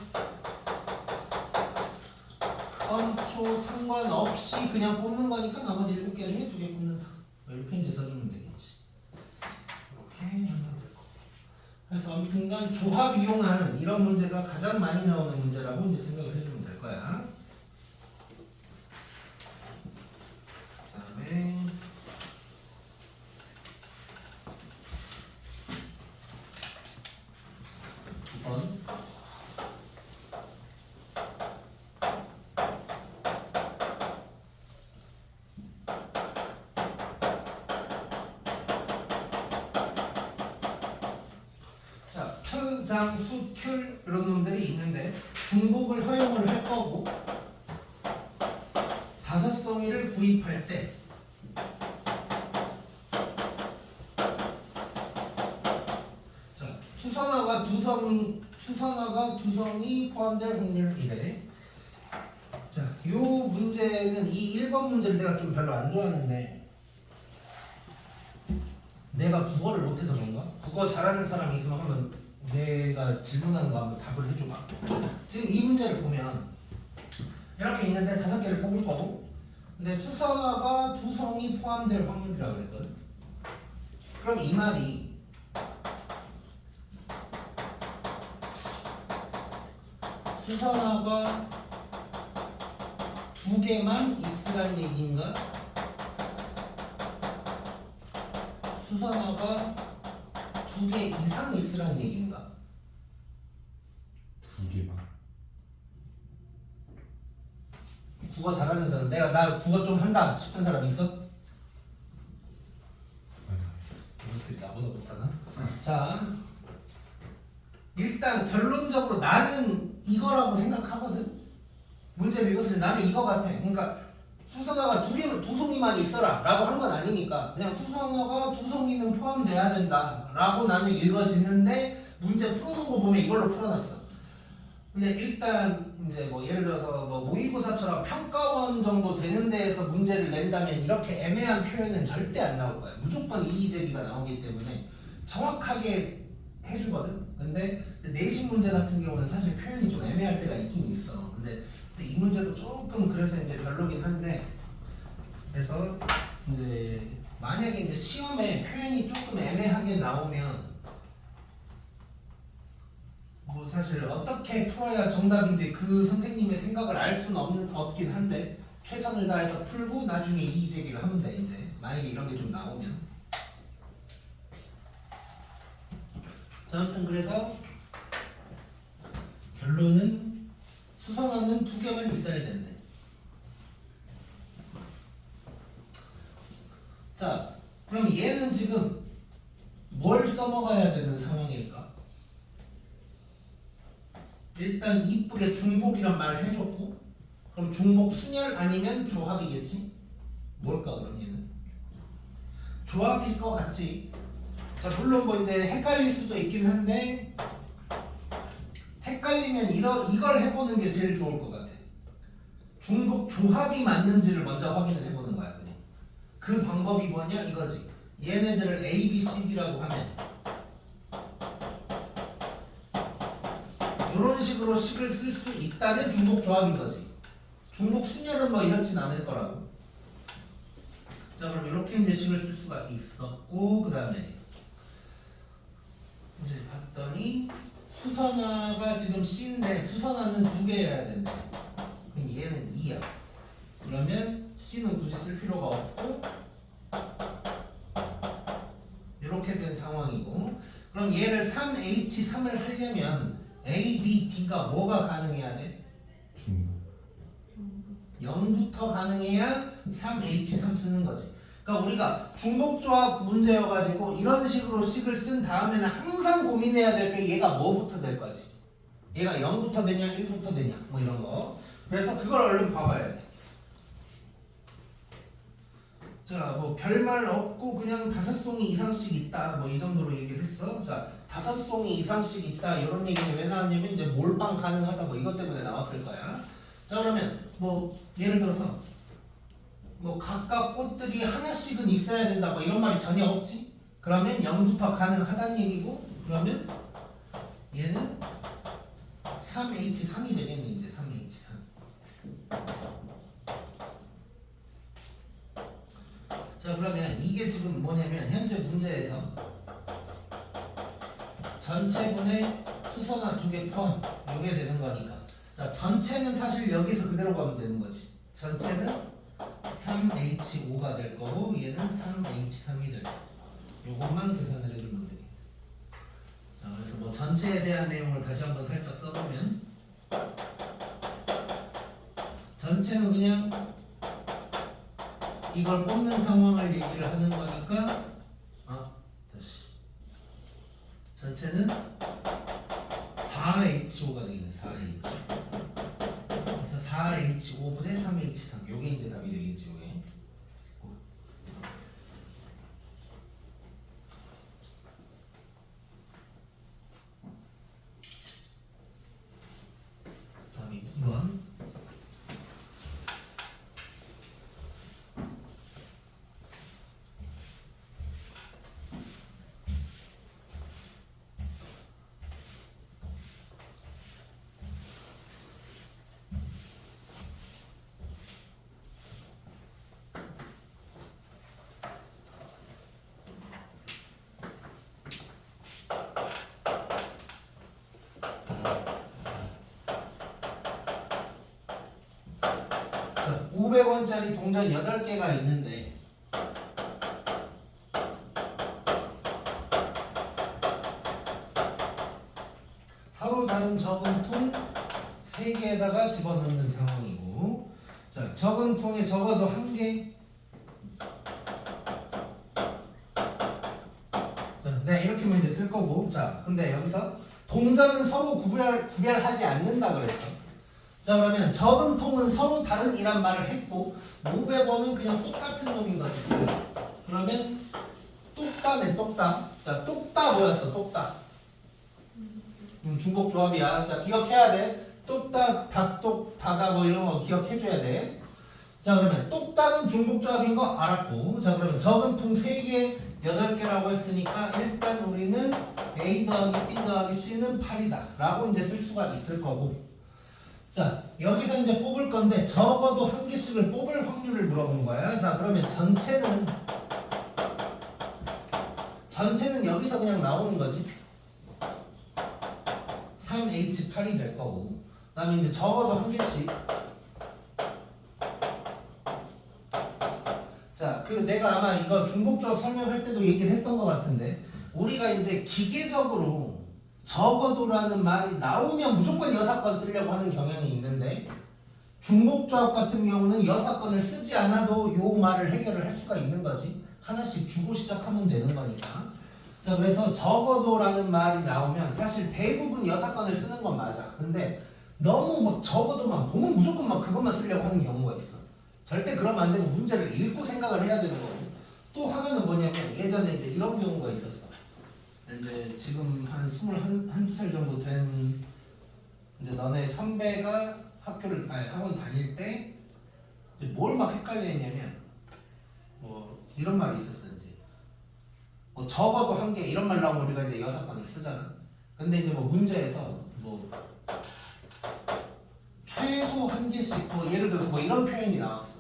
검초 상관없이 그냥 뽑는 거니까 나머지 7개 중에 2개 뽑는다. 이렇게 이제 써주면 되겠지. 이렇게 하면 될 거고. 그래서 아무튼간 조합 이용하는 이런 문제가 가장 많이 나오는 문제라고 이제 생각을 해주면 될 거야. 그다음에 2번. 장수, 큐 이런 놈들이 있는데 중복을 허용을 할 거고, 다섯성이를 구입할 때 자 수선화가 두 성이 포함될 확률이래. 자, 요 문제는 이 1번 문제를 내가 좀 별로 안 좋아하는데, 내가 국어를 못해서 그런가? 국어 잘하는 사람이 있으면 한번 내가 질문하는 거 한번 답을 해줘봐. 지금 이 문제를 보면 이렇게 있는데 5개를 뽑을 거고, 근데 수선화가 2성이 포함될 확률이라고 그랬거든. 그럼 이 말이 수선화가 2개만 있으란 얘기인가? 수선화가 2개 이상 있으란 얘기인가? 2개만. 국어 잘하는 사람, 나 국어 좀 한다 싶은 사람 있어? 이렇게 나보다 못하나? 자, 일단 결론적으로 나는 이거라고 생각하거든. 문제를 읽었을 때 나는 이거 같아. 그러니까 수선화가 2송이만 있어라 라고 한 건 아니니까 그냥 수선화가 2송이는 포함돼야 된다 라고 나는 읽어지는데, 문제 풀어놓은 거 보면 이걸로 풀어놨어. 근데 일단 이제 뭐 예를 들어서 뭐 모의고사처럼 평가원 정도 되는 데에서 문제를 낸다면 이렇게 애매한 표현은 절대 안 나올 거야. 무조건 이의제기가 나오기 때문에 정확하게 해주거든. 근데 내신 문제 같은 경우는 사실 표현이 좀 애매할 때가 있긴 있어. 근데 이 문제도 조금 그래서 이제 별로긴 한데, 그래서 이제 만약에 이제 시험에 표현이 조금 애매하게 나오면 뭐 사실 어떻게 풀어야 정답인지 그 선생님의 생각을 알 수는 없긴 한데 최선을 다해서 풀고 나중에 이의 제기를 하면 돼. 이제 만약에 이런 게 좀 나오면. 자, 아무튼 그래서 결론은 수선화는 2개만 있어야 된대. 자, 그럼 얘는 지금 뭘 써먹어야 되는 상황일까? 일단 이쁘게 중복이란 말을 해줬고, 그럼 중복 순열 아니면 조합이겠지? 뭘까 그럼 얘는? 조합일 것 같지? 자, 물론 뭐 이제 헷갈릴 수도 있긴 한데 헷갈리면 이걸 해보는 게 제일 좋을 것 같아. 중복 조합이 맞는지를 먼저 확인을 해보는 거야 그냥. 그 방법이 뭐냐 이거지. 얘네들을 A, B, C, D라고 하면 이런 식으로 식을 쓸 수 있다는 중복 조합인 거지. 중복 순열은 뭐 이렇진 않을 거라고. 자, 그럼 이렇게 이제 식을 쓸 수가 있었고, 그 다음에 이제 봤더니 수선화가 지금 C인데 수선화는 2개여야 된대. 그럼 얘는 2야. 그러면 C는 굳이 쓸 필요가 없고 이렇게 된 상황이고, 그럼 얘를 3H3을 하려면 A, B, D가 뭐가 가능해야 돼? 중복. 0부터 가능해야 3H3 쓰는 거지. 그러니까 우리가 중복조합 문제여가지고 이런 식으로 식을 쓴 다음에는 항상 고민해야 될 게 얘가 뭐부터 될 거지. 얘가 0부터 되냐 1부터 되냐 뭐 이런 거. 그래서 그걸 얼른 봐봐야 돼. 자, 뭐 별말 없고 그냥 5송이 이상씩 있다 뭐 이 정도로 얘기를 했어. 자, 5송이 이상씩 있다 이런 얘기는 왜 나왔냐면 이제 몰빵 가능하다 뭐 이것 때문에 나왔을 거야. 자, 그러면 뭐 예를 들어서 뭐 각각 꽃들이 하나씩은 있어야 된다 뭐 이런 말이 전혀 없지. 그러면 0부터 가능하다는 얘기고, 그러면 얘는 3H3이 되겠네. 이제 3H3. 자, 그러면 이게 지금 뭐냐면 현재 문제에서 전체분의 수선화 2개 포함 이게 되는 거니까, 자, 전체는 사실 여기서 그대로 가면 되는 거지. 전체는 3H5가 될 거고 얘는 3H3이 될 거고, 요것만 계산을 해주면 되겠다. 자, 그래서 뭐 전체에 대한 내용을 다시 한번 살짝 써보면, 전체는 그냥 이걸 뽑는 상황을 얘기를 하는 거니까, 다시 전체는 4H5가 되겠네. 4H. 그래서 4H5분의 3H3 요게 이제 답이 되겠지. 요게 답이 2번. 자, 500원짜리 동전 8개가 있는데 서로 다른 저금통 3개에다가 집어넣는 상황이고, 자, 저금통에 적어도 1개. 네, 이렇게만 이제 쓸 거고. 자, 근데 여기서 동전은 서로 구별하지 않는다 그랬어. 자, 그러면 저금통은 서로 다른 이란 말을 했고 500원은 그냥 똑같은 놈인 거지. 그러면 똑따네, 똑따. 자, 똑따 뭐였어? 똑따. 중복 조합이야. 자, 기억해야 돼. 똑딱, 닷똑, 다다 뭐 이런 거 기억해줘야 돼. 자 그러면 똑딱은 중복조합인 거 알았고, 자 그러면 적은풍 3개 8개라고 했으니까 일단 우리는 A 더하기 B 더하기 C는 8이다 라고 이제 쓸 수가 있을 거고, 자 여기서 이제 뽑을 건데 적어도 한 개씩을 뽑을 확률을 물어본 거야. 자 그러면 전체는 여기서 그냥 나오는 거지. 3H8이 될 거고, 그 다음에 이제 적어도 한 개씩. 자, 그 내가 아마 이거 중복조합 설명할 때도 얘기를 했던 것 같은데, 우리가 이제 기계적으로 적어도라는 말이 나오면 무조건 여사건 쓰려고 하는 경향이 있는데, 중복조합 같은 경우는 여사건을 쓰지 않아도 요 말을 해결을 할 수가 있는 거지. 하나씩 주고 시작하면 되는 거니까. 자, 그래서 적어도라는 말이 나오면 사실 대부분 여사건을 쓰는 건 맞아. 근데 너무 막 적어도만 보면 무조건 막 그것만 쓰려고 하는 경우가 있어. 절대 그러면 안 되고 문제를 읽고 생각을 해야 되는 거고. 또 하나는 뭐냐면 예전에 이제 이런 경우가 있었어. 이제 지금 한 21살 정도 된 이제 너네 선배가 학원 다닐 때 뭘 막 헷갈려 했냐면 뭐 이런 말이 있었어. 이제 뭐 적어도 한 개 이런 말 나오면 우리가 이제 여사건을 쓰잖아. 근데 이제 뭐 문제에서 뭐 최소 한 개씩 뭐 예를 들어서 뭐 이런 표현이 나왔어.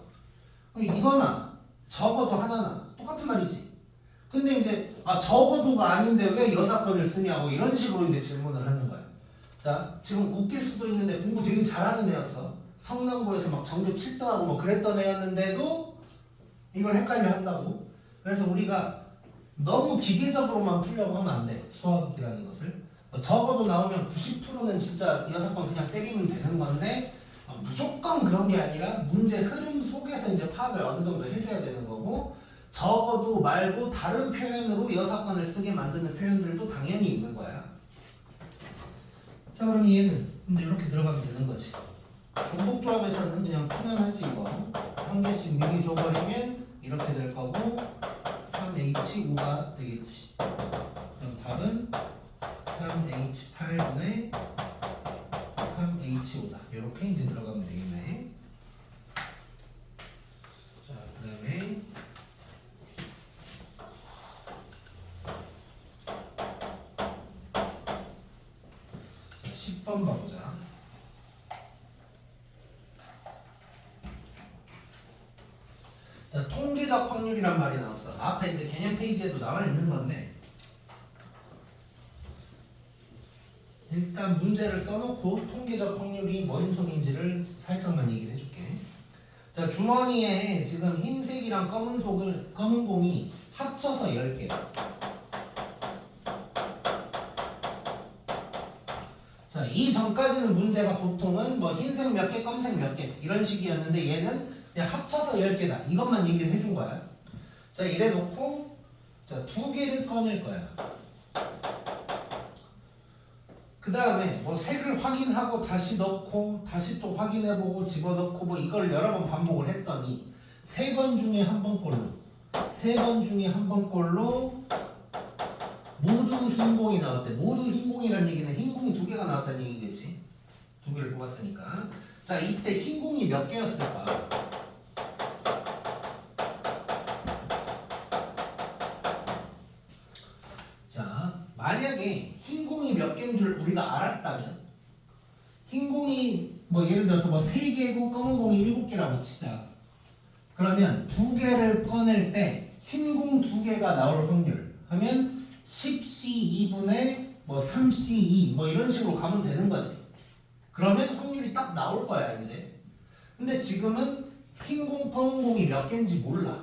그럼 이거나 적어도 하나나 똑같은 말이지. 근데 이제 적어도가 아닌데 왜 여사건을 쓰냐고 이런 식으로 이제 질문을 하는 거야. 자 지금 웃길 수도 있는데 공부 되게 잘하는 애였어. 성남고에서 막 전교 7등하고 뭐 그랬던 애였는데도 이걸 헷갈려 한다고. 그래서 우리가 너무 기계적으로만 풀려고 하면 안 돼. 수학이라는 것을. 적어도 나오면 90%는 진짜 여사건 그냥 때리면 되는 건데 무조건 그런 게 아니라 문제 흐름 속에서 이제 파악을 어느 정도 해줘야 되는 거고, 적어도 말고 다른 표현으로 여사건을 쓰게 만드는 표현들도 당연히 있는 거야. 자 그럼 얘는 근데 이렇게 들어가면 되는 거지. 중복조합에서는 그냥 편안하지 이거. 한 개씩 미리 줘버리면 이렇게 될 거고 3H5가 되겠지. 그럼 답은 3H8분의 3H5다. 이렇게 이제 들어가면 되겠네. 자, 그 다음에 자, 10번 봐보자. 자, 통계적 확률이란 말이 나왔어. 앞에 이제 개념 페이지에도 나와 있는 건데, 일단 문제를 써놓고 통계적 확률이 뭔 속인지를 살짝만 얘기를 해줄게. 자 주머니에 지금 흰색이랑 검은 공이 합쳐서 10개. 자 이전까지는 문제가 보통은 뭐 흰색 몇 개, 검은색 몇 개 이런 식이었는데 얘는 그냥 합쳐서 10개다. 이것만 얘기를 해준 거야. 자 이래 놓고 자 2개를 꺼낼 거야. 그 다음에 뭐 색을 확인하고 다시 넣고 다시 또 확인해보고 집어넣고 뭐 이걸 여러 번 반복을 했더니 3번 중에 한 번꼴로 모두 흰 공이 나왔대. 모두 흰 공이라는 얘기는 흰 공 2개가 나왔다는 얘기겠지. 2개를 뽑았으니까. 자 이때 흰 공이 몇 개였을까? 자 만약에 흰 공이 몇 개인 줄 우리가 알았다면, 흰 공이 뭐 예를 들어서 뭐 3개고 검은 공이 7개라고 치자. 그러면 2개를 꺼낼 때 흰 공 2개가 나올 확률 하면 10C 2분의 뭐 3C 2 뭐 이런 식으로 가면 되는 거지. 그러면 확률이 딱 나올 거야 이제. 근데 지금은 흰 공 검은 공이 몇 개인지 몰라.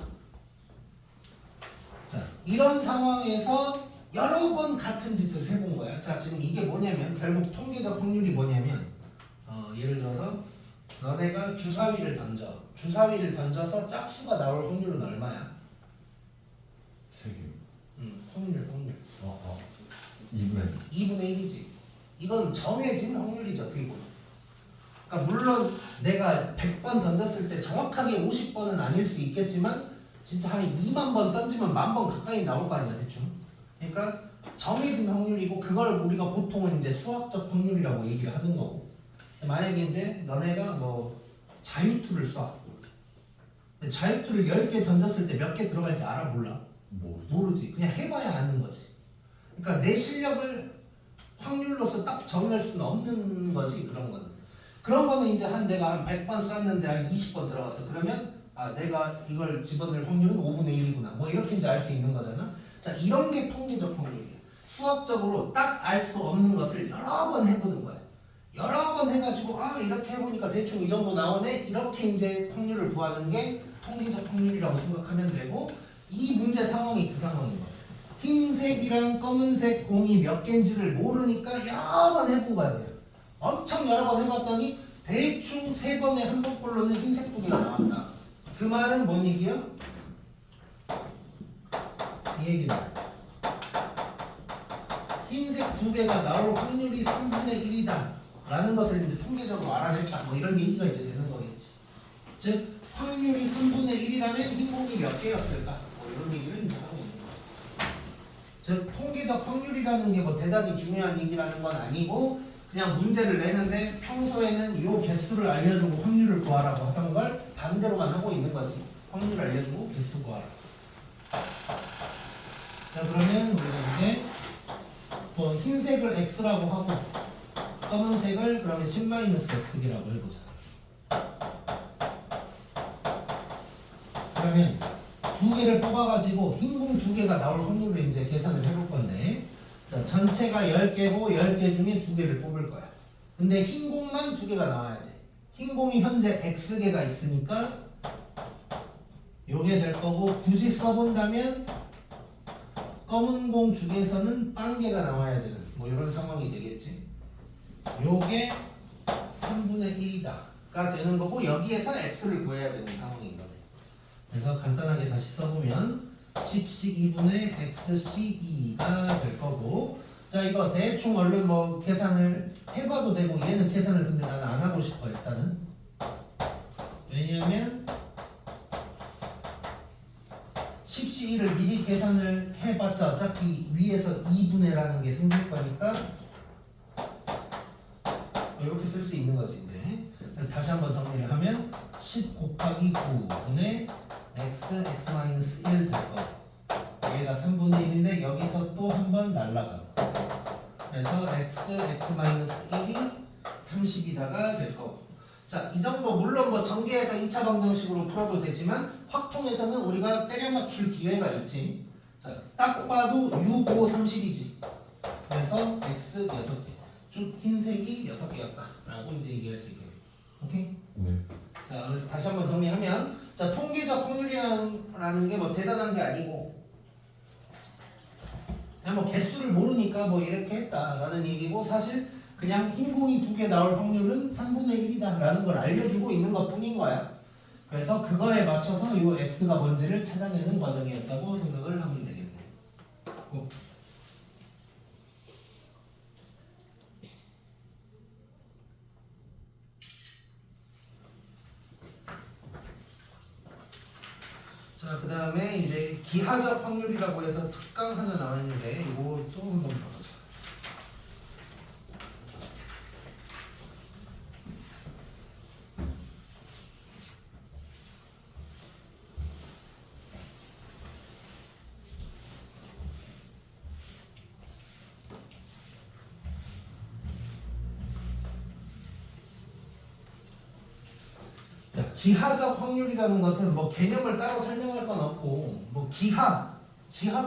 자 이런 상황에서 여러 번 같은 짓을 해본 거야. 자 지금 이게 뭐냐면 결국 통계적 확률이 뭐냐면 예를 들어서 너네가 주사위를 던져서 짝수가 나올 확률은 얼마야? 3개. 확률 2분의 2분의 1이지. 이건 정해진 확률이죠 어떻게 보면. 그러니까 물론 내가 100번 던졌을 때 정확하게 50번은 아닐 수 있겠지만 진짜 한 2만 번 던지면 10,000번 가까이 나올 거 아니야 대충. 그러니까 정해진 확률이고 그걸 우리가 보통은 이제 수학적 확률이라고 얘기를 하는 거고. 만약에 이제 너네가 뭐 자유투를 쏴. 근데 자유투를 10개 던졌을 때 몇 개 들어갈지 알아 몰라? 모르지. 그냥 해봐야 아는 거지. 그러니까 내 실력을 확률로서 딱 정할 수는 없는 거지 그런 거는. 그런 거는 이제 내가 한 100번 쐈는데 한 20번 들어갔어. 그러면 내가 이걸 집어넣을 확률은 5분의 1이구나. 뭐 이렇게 이제 알 수 있는 거잖아. 자, 이런 게 통계적 확률이야. 수학적으로 딱 알 수 없는 것을 여러 번 해보는 거야. 여러 번 해가지고 이렇게 해보니까 대충 이 정도 나오네. 이렇게 이제 확률을 구하는 게 통계적 확률이라고 생각하면 되고, 이 문제 상황이 그 상황인 거야. 흰색이랑 검은색 공이 몇 개인지를 모르니까 여러 번 해본 거야. 그냥. 엄청 여러 번 해봤더니 대충 3번에 한 번꼴로는 흰색 두 개가 나왔다. 그 말은 뭔 얘기야? 이 얘기는 흰색 두 개가 나올 확률이 3분의 1이다 라는 것을 이제 통계적으로 알아냈다. 뭐 이런 얘기가 이제 되는 거겠지. 즉 확률이 3분의 1이라면 흰 공이 몇 개였을까? 뭐 이런 얘기를 이제 하고 있는 거야. 즉 통계적 확률이라는 게 뭐 대단히 중요한 얘기라는 건 아니고, 그냥 문제를 내는데 평소에는 이 개수를 알려주고 확률을 구하라고 하던 걸 반대로만 하고 있는 거지. 확률 알려주고 개수 구하라. 자, 그러면 우리가 이제 뭐 흰색을 x라고 하고 검은색을 그러면 10-x라고 해보자. 그러면 두 개를 뽑아가지고 흰 공 두 개가 나올 확률을 이제 계산을 해볼 건데, 자, 전체가 10개고 10개 중에 두 개를 뽑을 거야. 근데 흰 공만 두 개가 나와야 돼. 흰 공이 현재 x개가 있으니까 요게 될 거고, 굳이 써본다면 검은 공 중에서는 빵개가 나와야 되는 뭐 이런 상황이 되겠지. 요게 3분의 1이다가 되는 거고, 여기에서 x를 구해야 되는 상황인 거네. 그래서 간단하게 다시 써보면 10씩 2분의 xc2가 될 거고, 자, 이거 대충 얼른 뭐 계산을 해봐도 되고, 얘는 계산을 근데 나는 안 하고 싶어 일단은. 왜냐면 10시 1을 미리 계산을 해봤자 어차피 위에서 2분의라는 게 생길 거니까 이렇게 쓸 수 있는 거지. 이제 다시 한번 정리를 하면 10 곱하기 9분의 x, x-1 될 거고, 얘가 3분의 1인데 여기서 또 한 번 날라가고, 그래서 x, x-1이 30이다가 될 거고. 자, 이 정도 물론 뭐 전개해서 2차 방정식으로 풀어도 되지만 확통에서는 우리가 때려 맞출 기회가 있지. 자, 딱 봐도 6, 5, 30이지. 그래서 x 6개, 쭉 흰색이 6개였다 라고 이제 얘기할 수 있겠네. 오케이? 네. 자, 그래서 다시 한번 정리하면, 자, 통계적 확률이라는 게 뭐 대단한 게 아니고, 그냥 뭐 개수를 모르니까 뭐 이렇게 했다라는 얘기고, 사실 그냥 흰 공이 두 개 나올 확률은 3분의 1이다 라는 걸 알려주고 있는 것 뿐인 거야. 그래서 그거에 맞춰서 이 x가 뭔지를 찾아내는 과정이었다고 생각을 하면 되겠네. 자, 그 다음에 이제 기하적 확률이라고 해서 특강 하나 나왔는데 이거 또 한번 봐보자. 자, 기하적 확률이라는 것은 뭐 개념을 따로 설명할 건 없고, 뭐 기하가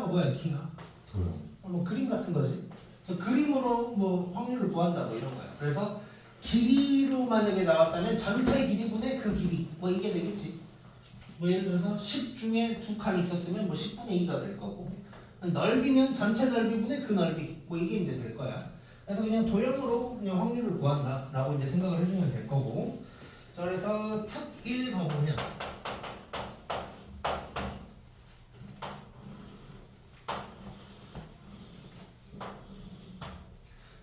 뭐야? 기하 도요. 뭐 그림 같은 거지. 그래서 그림으로 뭐 확률을 구한다 뭐 이런 거야. 그래서 길이로 만약에 나왔다면 전체 길이분의 그 길이 뭐 이게 되겠지. 뭐 예를 들어서 10 중에 2칸 있었으면 뭐 10분의 2가 될 거고, 넓이면 전체 넓이분의 그 넓이 뭐 이게 이제 될 거야. 그래서 그냥 도형으로 그냥 확률을 구한다 라고 이제 생각을 해주면 될 거고. 자, 그래서 특 1 가보면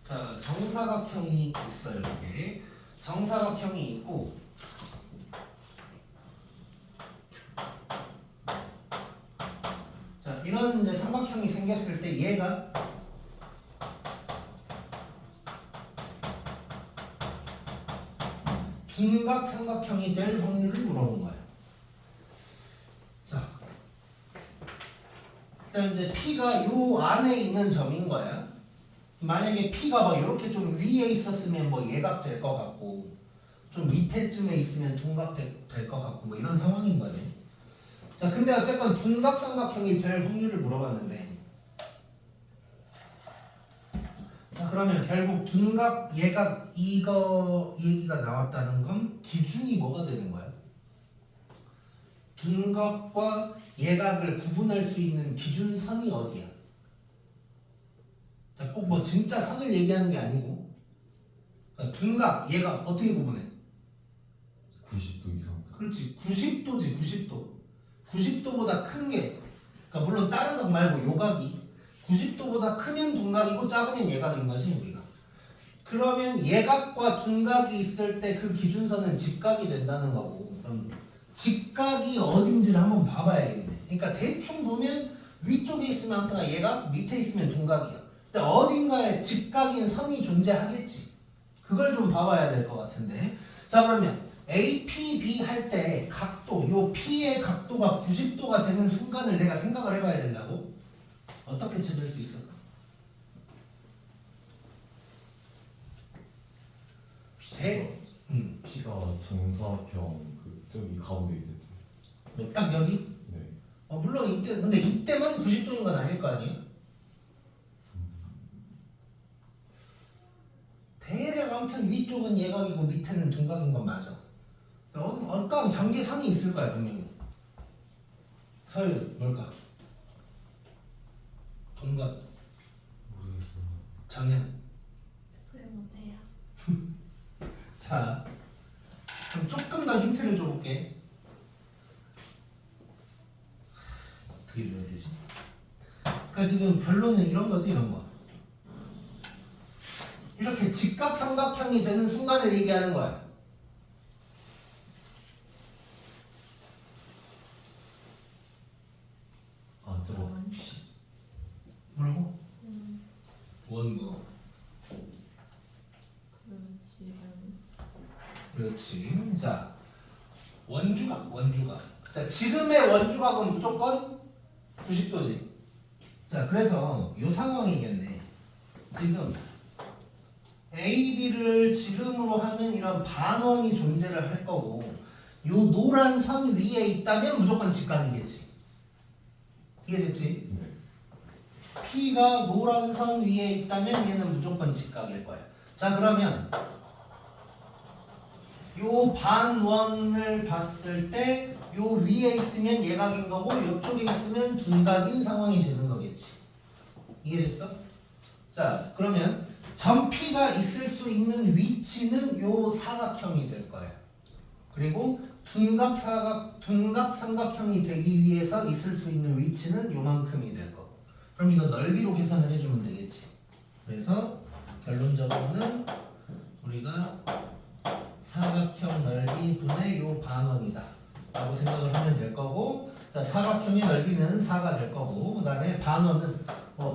자, 정사각형이 있어요. 이렇게 정사각형이 있고, 자, 이런 이제 삼각형이 생겼을 때 얘가 둔각 삼각형이 될 확률을 물어본 거예요. 자, 일단 이제 P가 요 안에 있는 점인 거야. 만약에 P가 막 이렇게 좀 위에 있었으면 뭐 예각 될 것 같고, 좀 밑에쯤에 있으면 둔각 될 것 같고, 뭐 이런 상황인 거네. 자, 근데 어쨌건 둔각 삼각형이 될 확률을 물어봤는데, 자, 그러면 결국 둔각 예각 이거 얘기가 나왔다는 건 기준이 뭐가 되는 거야? 둔각과 예각을 구분할 수 있는 기준선이 어디야? 자, 꼭 뭐 진짜 선을 얘기하는 게 아니고, 그러니까 둔각, 예각 어떻게 구분해? 90도 이상. 그렇지, 90도지, 90도. 90도보다 큰 게, 그러니까 물론 다른 각 말고 요각이 90도보다 크면 둔각이고 작으면 예각인 거지 우리가. 그러면 예각과 둔각이 있을 때 그 기준선은 직각이 된다는 거고, 그럼 직각이 어딘지를 한번 봐봐야겠네. 그러니까 대충 보면 위쪽에 있으면 항상 예각, 밑에 있으면 둔각이야. 근데 어딘가에 직각인 선이 존재하겠지. 그걸 좀 봐봐야 될 것 같은데. 자, 그러면 APB 할 때 각도, 요 P의 각도가 90도가 되는 순간을 내가 생각을 해봐야 된다고? 어떻게 찾을 수 있을까? P가 정사각형 그 저기 가운데 있을 때. 딱 여기? 네. 물론 이때, 근데 이때만 90도인 건 아닐 거 아니에요? 대략 아무튼 위쪽은 예각이고 밑에는 둔각인 건 맞아. 어떤 경계선이 있을 거야 분명히. 서율 뭘까? 동각, 모르겠어요. 정현. 소용없네요. 자, 그럼 조금 더 힌트를 줘볼게. 어떻게 줘야 되지? 그러니까 지금 결론은 이런 거지, 이런 거. 이렇게 직각 삼각형이 되는 순간을 얘기하는 거야. 아 저거 원. 뭐라고? 음, 원고. 그렇지. 그렇지. 자, 원주각, 원주각. 자, 지름의 원주각은 무조건 90도지. 자, 그래서 이 상황이겠네. 지금 AB를 지름으로 하는 이런 반원이 존재를 할 거고, 요 노란 선 위에 있다면 무조건 직각이겠지. 이해됐지? 네. P가 노란 선 위에 있다면 얘는 무조건 직각일 거야. 자, 그러면 요 반원을 봤을 때 요 위에 있으면 예각인 거고 요쪽에 있으면 둔각인 상황이 되는 거겠지. 이해됐어? 자, 그러면 점 P가 있을 수 있는 위치는 요 사각형이 될 거야. 그리고 둔각 삼각형이 되기 위해서 있을 수 있는 위치는 요만큼이 될 거고. 그럼 이거 넓이로 계산을 해주면 되겠지. 그래서 결론적으로는 우리가 사각형 넓이 분의 요 반원이다 라고 생각을 하면 될 거고, 자, 사각형의 넓이는 4가 될 거고, 그 다음에 반원은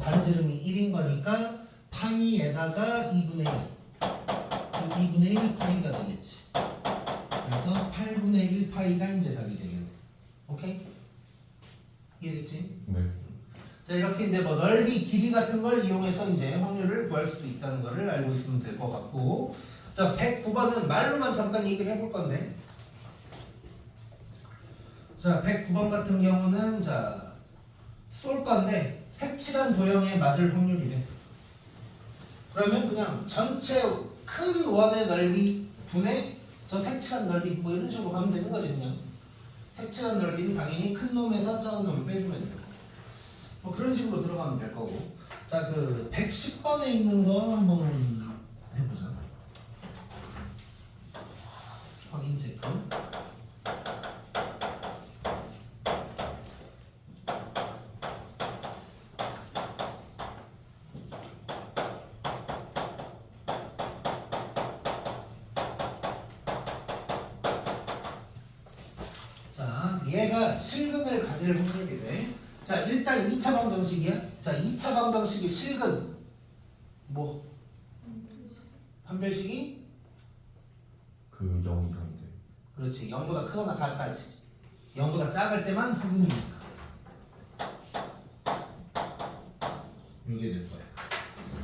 반지름이 1인 거니까 파이에다가 2분의 1, 2분의 1 파이가 되겠지. 그래서 8분의 1 파이가 이제 답이 되겠네. 오케이? 이해됐지? 네. 자, 이렇게 이제 뭐 넓이, 길이 같은 걸 이용해서 이제 확률을 구할 수도 있다는 거를 알고 있으면 될 것 같고, 자, 109번은 말로만 잠깐 얘기를 해볼 건데, 자, 109번 같은 경우는 자, 쏠 건데 색칠한 도형에 맞을 확률이래. 그러면 그냥 전체 큰 원의 넓이 분의 저 색칠한 넓이 뭐 이런 식으로 가면 되는 거지 그냥. 색칠한 넓이는 당연히 큰 놈에서 작은 놈을 빼주면 되고. 뭐 그런 식으로 들어가면 될 거고. 자, 그 110번에 있는 거 한번 해보자. 확인 체크. 자, 얘가 실근을 가질 확률이래. 자, 일단 2차 방정식이야. 자, 2차 방정식이 실근 뭐 판별식이 그 0 이상. 그렇지. 0보다 크거나 같다지. 0보다 작을 때만 확인이니까. 이게 될 거야.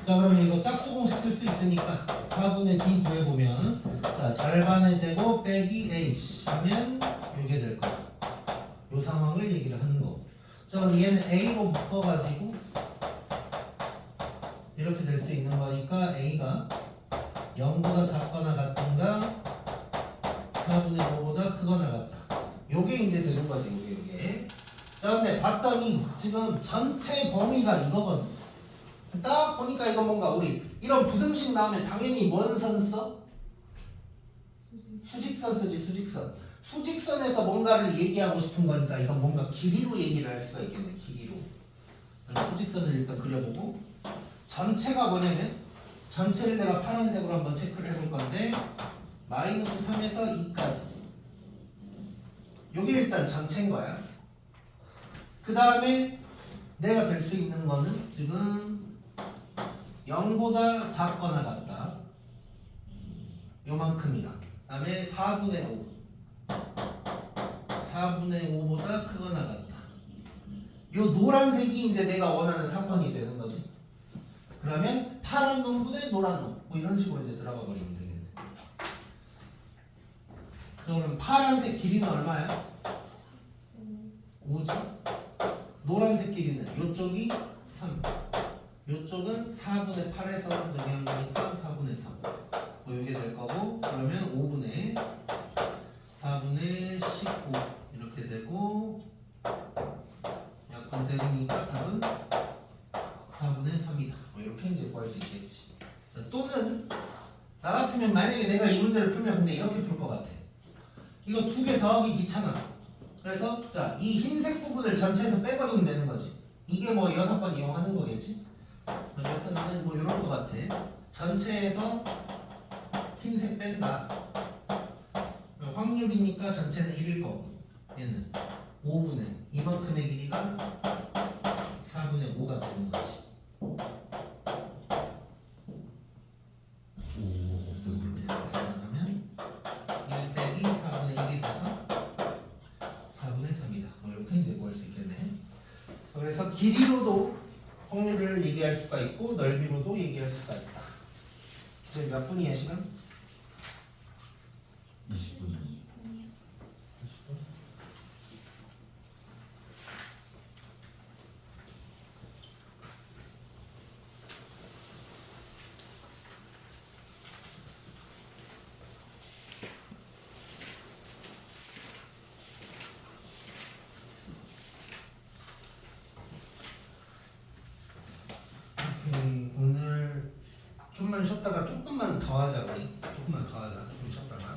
자, 그러면 이거 짝수 공식 쓸 수 있으니까 4분의 D 구해보면 자, 절반의 제곱 빼기 A씨 하면 이게 될 거야. 요 상황을 얘기를 하는 거고. 자, 그럼 얘는 A로 묶어가지고 이렇게 될 수 있는 거니까 A가 0보다 작거나 같던가 4분의 5보다 크거나 같다. 요게 이제 되는 거지. 요게. 자, 근데 봤더니 지금 전체 범위가 이거거든. 딱 보니까 이건 뭔가 우리 이런 부등식 나오면 당연히 뭔 선 써? 수직선 쓰지. 수직선. 수직선에서 뭔가를 얘기하고 싶은 거니까 이건 뭔가 길이로 얘기를 할 수가 있겠네. 길이로. 그럼 수직선을 일단 그려보고 전체가 뭐냐면 전체를 내가 파란색으로 한번 체크를 해볼 건데 마이너스 3에서 2까지 요게 일단 전체인 거야. 그 다음에 내가 될 수 있는 거는 지금 0보다 작거나 같다. 요만큼이라. 그 다음에 4분의 5 4분의 5보다 크거나 같다. 요 노란색이 이제 내가 원하는 사건이 되는 거지. 그러면 파란 놈분의 노란 놈. 뭐 이런 식으로 이제 들어가 버리면 되겠네. 그럼 파란색 길이는 얼마야? 5죠? 노란색 길이는 요쪽이 3. 요쪽은 4분의 8에서 정의한 거니까 4분의 3. 뭐 이게 될 거고, 그러면 5분의 4분의 19 이렇게 되고, 약분 되니까 답은 4분의 3이다. 뭐 이렇게 이제 구할 수 있겠지. 자, 또는 나 같으면 만약에 내가 이 문제를 풀면 근데 이렇게 풀 것 같아. 이거 두 개 더하기 귀찮아. 그래서 자, 이 흰색 부분을 전체에서 빼버리면 되는 거지. 이게 뭐 6번 이용하는 거겠지. 그래서 나는 뭐 이런 거 같아. 전체에서 흰색 뺀다. 확률이니까 전체는 1일 거고 얘는 5분의 이만큼의 길이가 4분의 5가 되는 거지. 5 없어지네. 그러면 1 빼기 4분의 1이 돼서 4분의 3이다. 뭐 이렇게 이제 구할 수 있겠네. 그래서 길이로도 확률을 얘기할 수가 있고 넓이로도 얘기할 수가 있다. 지금 몇 분이야 시간? 20분. 20분이요. 오케이, 오늘 좀만 쉬었다가 조금만 더 하자 우리. 조금만 더 하자. 조금 쉬었다가.